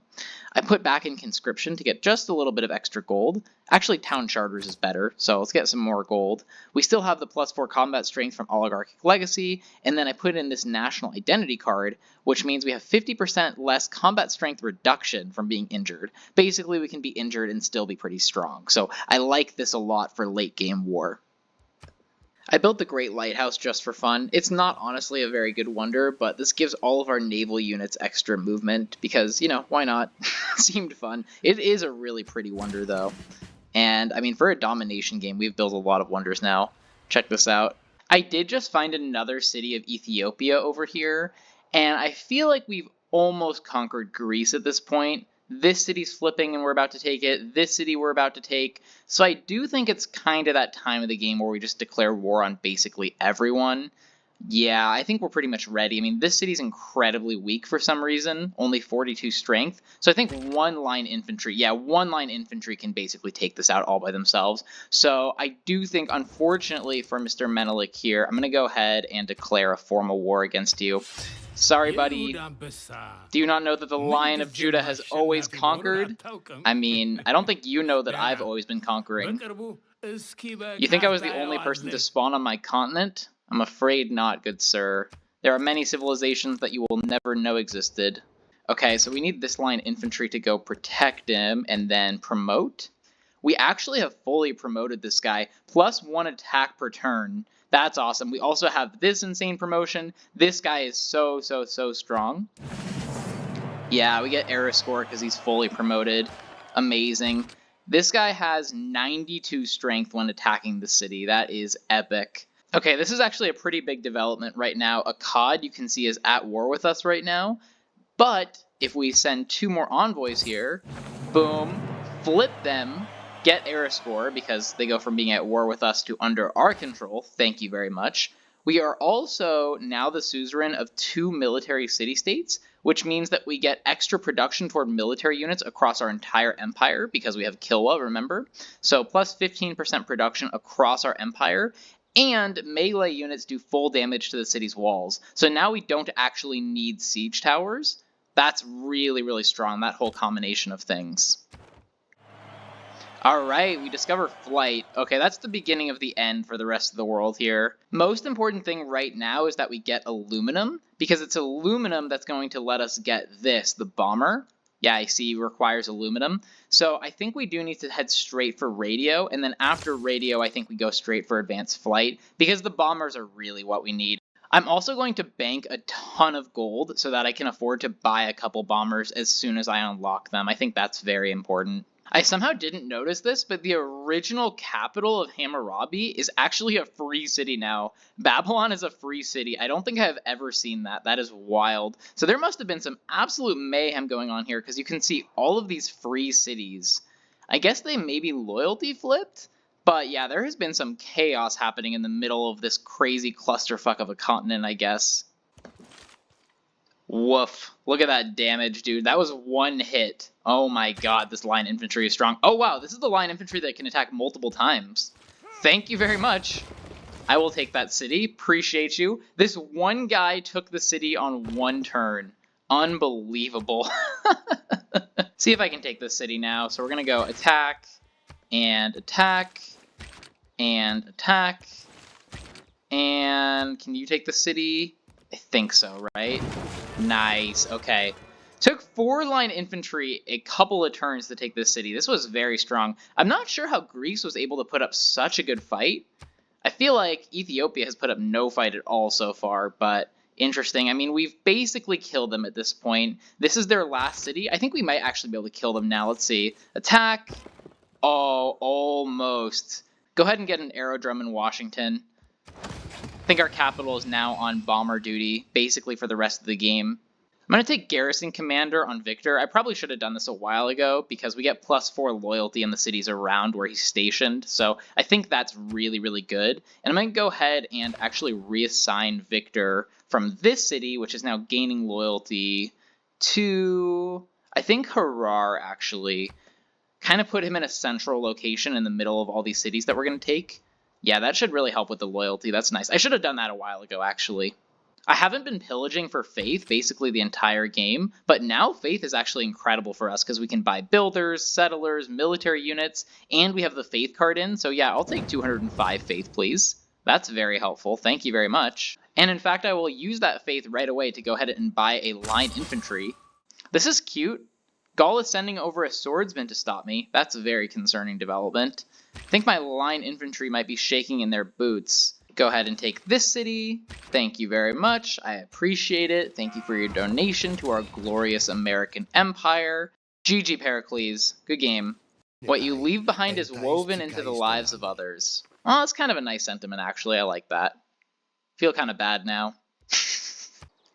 I put back in conscription to get just a little bit of extra gold. Actually, town charters is better, so let's get some more gold. We still have the +4 combat strength from oligarchic legacy, and then I put in this national identity card, which means we have 50% less combat strength reduction from being injured. Basically, we can be injured and still be pretty strong, so I like this a lot for late game war. I built the Great Lighthouse just for fun. It's not honestly a very good wonder, but this gives all of our naval units extra movement because, you know, why not? Seemed fun. It is a really pretty wonder, though. And, I mean, for a domination game, we've built a lot of wonders now. Check this out. I did just find another city of Ethiopia over here, and I feel like we've almost conquered Greece at this point. This city's flipping and we're about to take it. This city we're about to take. So I do think it's kind of that time of the game where we just declare war on basically everyone. Yeah, I think we're pretty much ready. I mean, this city's incredibly weak for some reason. Only 42 strength. So I think one line infantry can basically take this out all by themselves. So I do think, unfortunately for Mr. Menelik here, I'm going to go ahead and declare a formal war against you. Sorry, buddy. Do you not know that the Lion of Judah has always conquered? I mean, I don't think you know that I've always been conquering. You think I was the only person to spawn on my continent? I'm afraid not, good sir. There are many civilizations that you will never know existed. Okay, so we need this line infantry to go protect him and then promote. We actually have fully promoted this guy, +1 attack per turn. That's awesome. We also have this insane promotion. This guy is so strong. Yeah, we get error score because he's fully promoted. Amazing. This guy has 92 strength when attacking the city. That is epic. Okay, this is actually a pretty big development right now. Akkad, you can see, is at war with us right now. But if we send 2 more envoys here, boom, flip them, get era score because they go from being at war with us to under our control. Thank you very much. We are also now the suzerain of 2 military city-states, which means that we get extra production toward military units across our entire empire because we have Kilwa, remember? So plus 15% production across our empire, and melee units do full damage to the city's walls. So now we don't actually need siege towers. That's really, really strong, that whole combination of things. Alright, we discover flight. Okay, that's the beginning of the end for the rest of the world here. Most important thing right now is that we get aluminum, because it's aluminum that's going to let us get this, the bomber. Yeah, I see, requires aluminum. So I think we do need to head straight for radio, and then after radio I think we go straight for advanced flight, because the bombers are really what we need. I'm also going to bank a ton of gold so that I can afford to buy a couple bombers as soon as I unlock them. I think that's very important. I somehow didn't notice this, but the original capital of Hammurabi is actually a free city now. Babylon is a free city. I don't think I've ever seen that. That is wild. So there must have been some absolute mayhem going on here, because you can see all of these free cities. I guess they maybe loyalty flipped? But yeah, there has been some chaos happening in the middle of this crazy clusterfuck of a continent, I guess. Woof. Look at that damage, dude. That was 1 hit. Oh my god, this line infantry is strong. Oh wow, this is the line infantry that can attack multiple times. Thank you very much. I will take that city. Appreciate you. This one guy took the city on 1 turn. Unbelievable. See if I can take this city now. So we're going to go attack, and attack, and attack. And can you take the city? I think so, right? Nice, okay. Took 4 line infantry a couple of turns to take this city. This was very strong. I'm not sure how Greece was able to put up such a good fight. I feel like Ethiopia has put up no fight at all so far, but interesting. I mean, we've basically killed them at this point. This is their last city. I think we might actually be able to kill them now. Let's see. Attack. Oh, almost. Go ahead and get an aerodrome in Washington. I think our capital is now on bomber duty, basically for the rest of the game. I'm going to take Garrison Commander on Victor. I probably should have done this a while ago, because we get +4 loyalty in the cities around where he's stationed, so I think that's really, really good. And I'm going to go ahead and actually reassign Victor from this city, which is now gaining loyalty, to, I think, Harar, actually. Kind of put him in a central location in the middle of all these cities that we're going to take. Yeah, that should really help with the loyalty. That's nice. I should have done that a while ago, actually. I haven't been pillaging for Faith basically the entire game, but now Faith is actually incredible for us because we can buy builders, settlers, military units, and we have the Faith card in. So yeah, I'll take 205 Faith, please. That's very helpful. Thank you very much. And in fact, I will use that Faith right away to go ahead and buy a line infantry. This is cute. Gaul is sending over a swordsman to stop me. That's a very concerning development. I think my line infantry might be shaking in their boots. Go ahead and take this city. Thank you very much. I appreciate it. Thank you for your donation to our glorious American Empire. GG, Pericles. Good game. What you leave behind is woven into the lives of others. Well, that's kind of a nice sentiment, actually. I like that. Feel kind of bad now.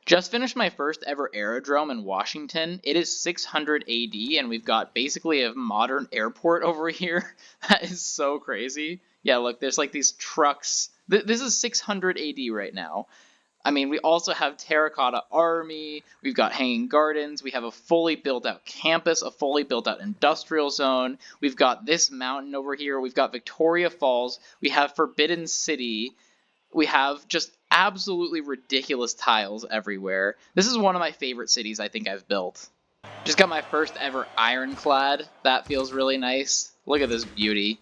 Just finished my first ever aerodrome in Washington. It is 600 AD, and we've got basically a modern airport over here. That is so crazy. Yeah, look, there's like these trucks. This is 600 AD right now. I mean, we also have terracotta army. We've got hanging gardens. We have a fully built out campus, a fully built out industrial zone. We've got this mountain over here. We've got Victoria Falls. We have Forbidden City. We have just absolutely ridiculous tiles everywhere. This is one of my favorite cities I think I've built. Just got my first ever ironclad. That feels really nice. Look at this beauty.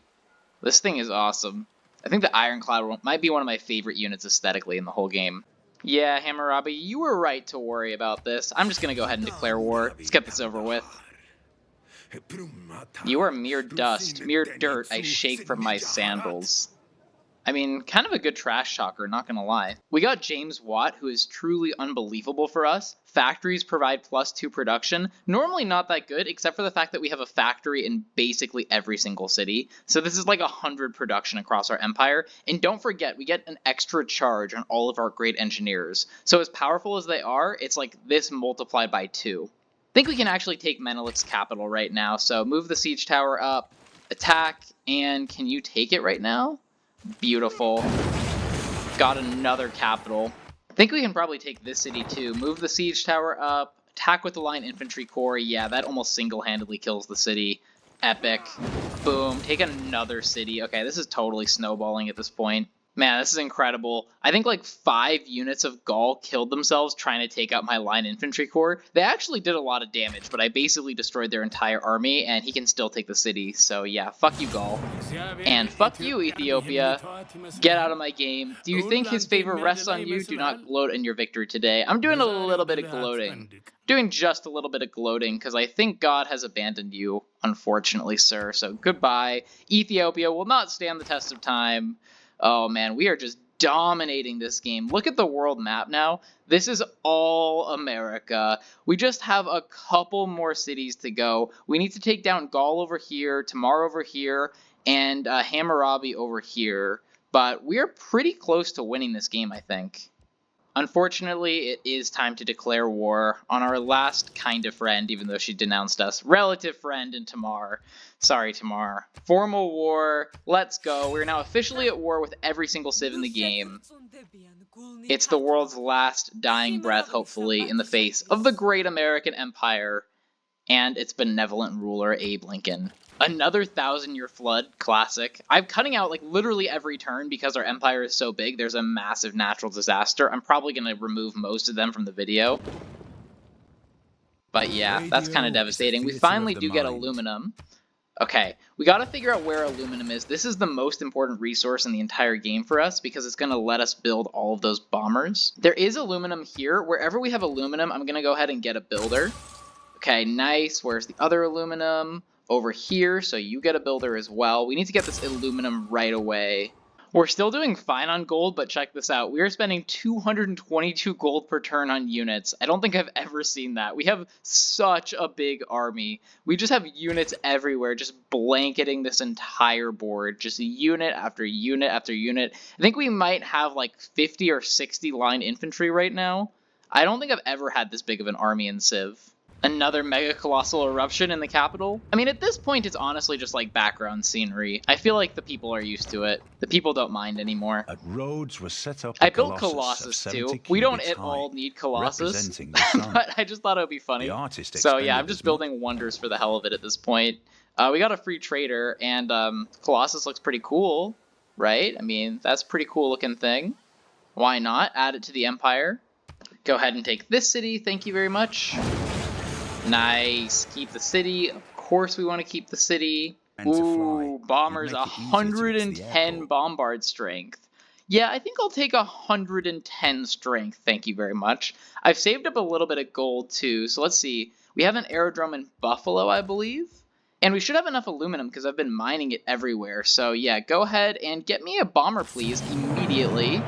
This thing is awesome. I think the ironclad might be one of my favorite units aesthetically in the whole game. Yeah, Hammurabi, you were right to worry about this. I'm just going to go ahead and declare war. Let's get this over with. You are mere dust, mere dirt I shake from my sandals. I mean, kind of a good trash talker, not gonna lie. We got James Watt, who is truly unbelievable for us. Factories provide +2 production. Normally not that good, except for the fact that we have a factory in basically every single city. So this is like 100 production across our empire. And don't forget, we get an extra charge on all of our great engineers. So as powerful as they are, it's like this multiplied by 2. I think we can actually take Menelik's capital right now. So move the siege tower up, attack, and can you take it right now? Beautiful. Got another capital. I think we can probably take this city too. Move the siege tower up. Attack with the line infantry corps. Yeah, that almost single-handedly kills the city. Epic. Boom. Take another city. Okay, this is totally snowballing at this point. Man, this is incredible. I think like 5 units of Gaul killed themselves trying to take out my line infantry corps. They actually did a lot of damage, but I basically destroyed their entire army, and he can still take the city. So yeah, fuck you, Gaul. And fuck you, Ethiopia. Get out of my game. Do you think his favor rests on you? Do not gloat in your victory today. I'm doing a little bit of gloating. Doing just a little bit of gloating, because I think God has abandoned you, unfortunately, sir. So goodbye. Ethiopia will not stand the test of time. Oh man, we are just dominating this game. Look at the world map now. This is all America. We just have a couple more cities to go. We need to take down Gaul over here, Tamar over here, and Hammurabi over here. But we're pretty close to winning this game, I think. Unfortunately, it is time to declare war on our last kind of friend, even though she denounced us. Relative friend in Tamar. Sorry, Tamar. Formal war. Let's go. We're now officially at war with every single civ in the game. It's the world's last dying breath, hopefully, in the face of the great American Empire and its benevolent ruler, Abe Lincoln. Another 1,000-year flood, classic. I'm cutting out like literally every turn because our empire is so big. There's a massive natural disaster. I'm probably going to remove most of them from the video. But yeah, that's kind of devastating. We finally do get aluminum. Okay, we got to figure out where aluminum is. This is the most important resource in the entire game for us because it's going to let us build all of those bombers. There is aluminum here. Wherever we have aluminum, I'm going to go ahead and get a builder. Okay, nice. Where's the other aluminum? Over here, so you get a builder as well. We need to get this aluminum right away. We're still doing fine on gold, but check this out. We are spending 222 gold per turn on units. I don't think I've ever seen that. We have such a big army. We just have units everywhere, just blanketing this entire board. Just unit after unit after unit. I think we might have like 50 or 60 line infantry right now. I don't think I've ever had this big of an army in Civ. Another mega colossal eruption in the capital. I mean, at this point, it's honestly just like background scenery. I feel like the people are used to it. The people don't mind anymore. At Rhodes was set up I built Colossus too. We don't at all need Colossus, but I just thought it would be funny. So yeah, I'm just building wonders for the hell of it at this point. We got a free trader, and Colossus looks pretty cool, right? I mean, that's a pretty cool looking thing. Why not? Add it to the empire. Go ahead and take this city. Thank you very much. Nice. Keep the city. Of course we want to keep the city. Ooh, bombers, 110 bombard strength. Yeah, I think I'll take 110 strength. Thank you very much. I've saved up a little bit of gold too, so let's see. We have an aerodrome in Buffalo, I believe. And we should have enough aluminum because I've been mining it everywhere. So yeah, go ahead and get me a bomber, please, immediately.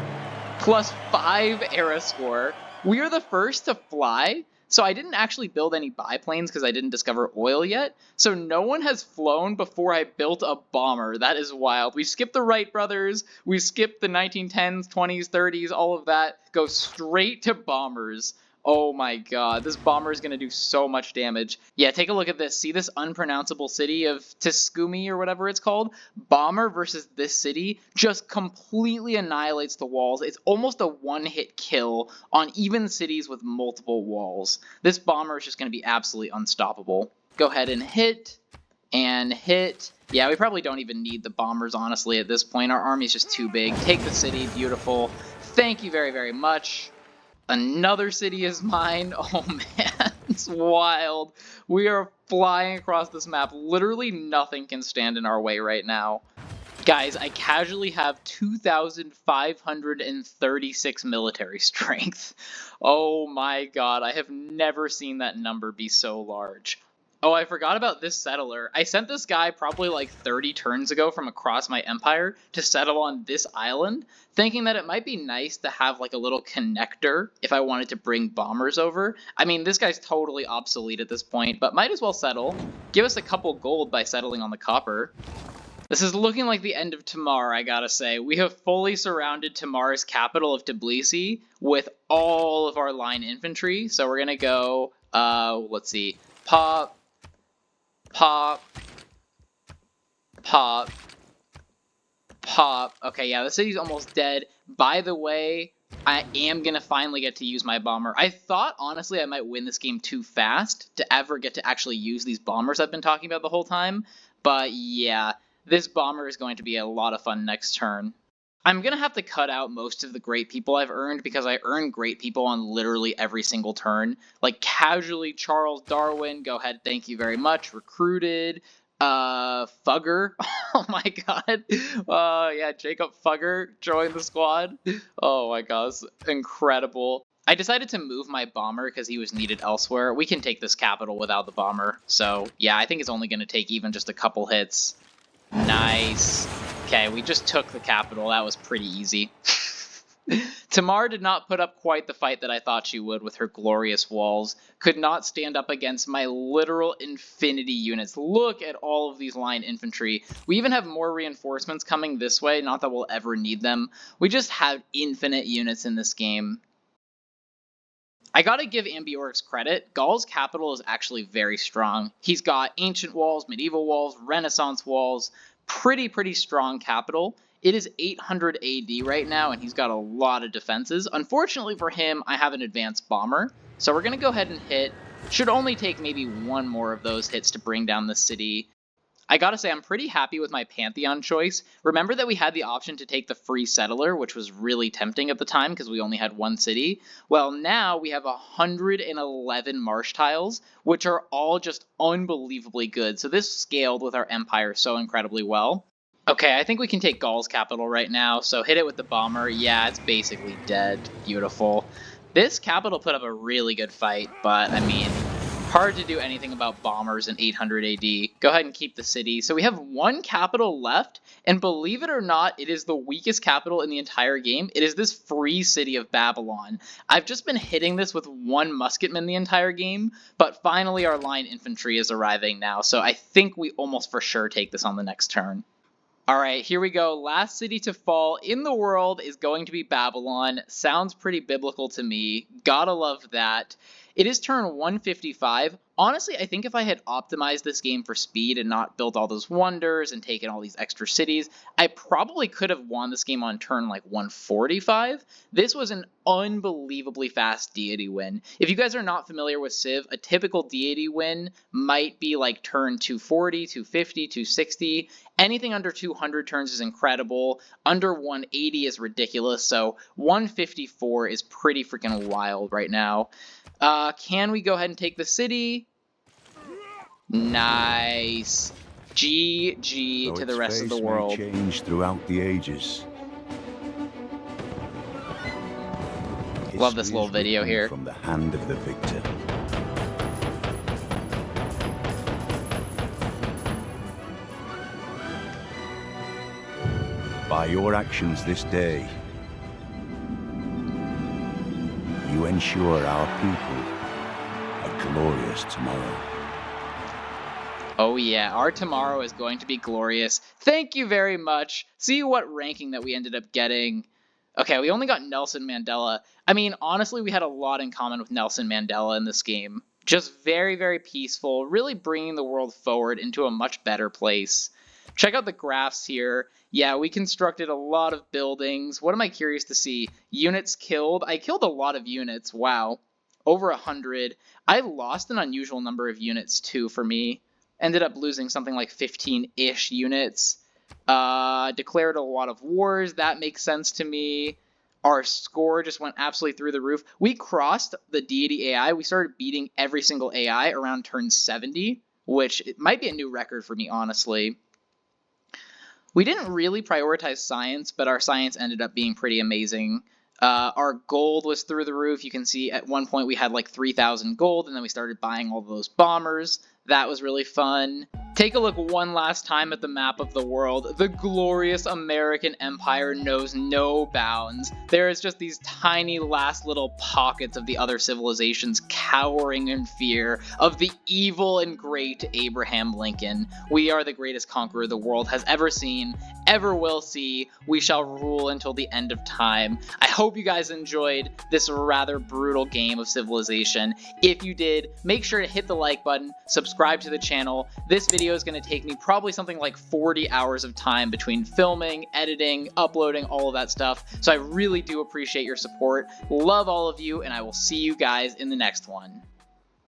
+5 era score. We are the first to fly. So I didn't actually build any biplanes because I didn't discover oil yet. So no one has flown before I built a bomber. That is wild. We skipped the Wright brothers. We skipped the 1910s, 20s, 30s, all of that. Go straight to bombers. Oh my god, this bomber is going to do so much damage. Yeah, take a look at this. See this unpronounceable city of Tiskumi or whatever it's called? Bomber versus this city just completely annihilates the walls. It's almost a one-hit kill on even cities with multiple walls. This bomber is just going to be absolutely unstoppable. Go ahead and hit. And hit. Yeah, we probably don't even need the bombers, honestly, at this point. Our army is just too big. Take the city. Beautiful. Thank you very, very much. Another city is mine. Oh man, it's wild. We are flying across this map. Literally nothing can stand in our way right now. Guys, I casually have 2,536 military strength. Oh my god, I have never seen that number be so large. Oh, I forgot about this settler. I sent this guy probably like 30 turns ago from across my empire to settle on this island, thinking that it might be nice to have like a little connector if I wanted to bring bombers over. I mean, this guy's totally obsolete at this point, but might as well settle. Give us a couple gold by settling on the copper. This is looking like the end of Tamar, I gotta say. We have fully surrounded Tamar's capital of Tbilisi with all of our line infantry, so we're gonna go, let's see, pop, pop, pop, pop. Okay, yeah, the city's almost dead. By the way, I am gonna finally get to use my bomber. I thought, honestly, I might win this game too fast to ever get to actually use these bombers I've been talking about the whole time. But yeah, this bomber is going to be a lot of fun next turn. I'm gonna have to cut out most of the great people I've earned because I earn great people on literally every single turn. Like casually Charles Darwin, go ahead, thank you very much. Recruited. Fugger. Oh my god. Yeah, Jacob Fugger joined the squad. Oh my gosh, incredible. I decided to move my bomber because he was needed elsewhere. We can take this capital without the bomber. So yeah, I think it's only going to take even just a couple hits. Nice. Okay, we just took the capital. That was pretty easy. Tamar did not put up quite the fight that I thought she would with her glorious walls. Could not stand up against my literal infinity units. Look at all of these line infantry. We even have more reinforcements coming this way, not that we'll ever need them. We just have infinite units in this game. I gotta give Ambiorix credit. Gaul's capital is actually very strong. He's got ancient walls, medieval walls, renaissance walls, pretty strong capital. It is 800 AD right now, and he's got a lot of defenses. Unfortunately for him, I have an advanced bomber, so we're going to go ahead and hit. Should only take maybe one more of those hits to bring down the city. I gotta say, I'm pretty happy with my Pantheon choice. Remember that we had the option to take the free settler, which was really tempting at the time because we only had one city? Well, now we have 111 marsh tiles, which are all just unbelievably good. So this scaled with our empire so incredibly well. Okay, I think we can take Gaul's capital right now, so hit it with the bomber. Yeah, it's basically dead. Beautiful. This capital put up a really good fight, but, I mean, hard to do anything about bombers in 800 AD. Go ahead and keep the city. So we have one capital left, and believe it or not, it is the weakest capital in the entire game. It is this free city of Babylon. I've just been hitting this with one musketman the entire game, but finally our line infantry is arriving now, so I think we almost for sure take this on the next turn. Alright, here we go. Last city to fall in the world is going to be Babylon. Sounds pretty biblical to me. Gotta love that. It is turn 155. Honestly, I think if I had optimized this game for speed and not built all those wonders and taken all these extra cities, I probably could have won this game on turn like 145. This was an unbelievably fast deity win. If you guys are not familiar with Civ, a typical deity win might be like turn 240, 250, 260. Anything under 200 turns is incredible. Under 180 is ridiculous, so 154 is pretty freaking wild right now. Can we go ahead and take the city? Nice. GG to the rest of the world. Change throughout the ages. Love this little video here. From the hand of the victor. By your actions this day, you ensure our people a glorious tomorrow. Oh yeah, our tomorrow is going to be glorious. Thank you very much. See what ranking that we ended up getting. Okay, we only got Nelson Mandela. I mean, honestly, we had a lot in common with Nelson Mandela in this game. Just very peaceful, really bringing the world forward into a much better place. Check out the graphs here. Yeah, we constructed a lot of buildings. What am I curious to see? Units killed. I killed a lot of units. Wow. Over 100. I lost an unusual number of units, too, for me. Ended up losing something like 15-ish units. Declared a lot of wars. That makes sense to me. Our score just went absolutely through the roof. We crossed the deity AI. We started beating every single AI around turn 70, which it might be a new record for me, honestly. We didn't really prioritize science, but our science ended up being pretty amazing. Our gold was through the roof. You can see at one point we had like 3,000 gold, and then we started buying all those bombers. That was really fun. Take a look one last time at the map of the world. The glorious American Empire knows no bounds. There is just these tiny last little pockets of the other civilizations cowering in fear of the evil and great Abraham Lincoln. We are the greatest conqueror the world has ever seen, ever will see. We shall rule until the end of time. I hope you guys enjoyed this rather brutal game of Civilization. If you did, make sure to hit the like button, subscribe to the channel. This video is going to take me probably something like 40 hours of time between filming, editing, uploading, all of that stuff. So I really do appreciate your support. Love all of you, and I will see you guys in the next one.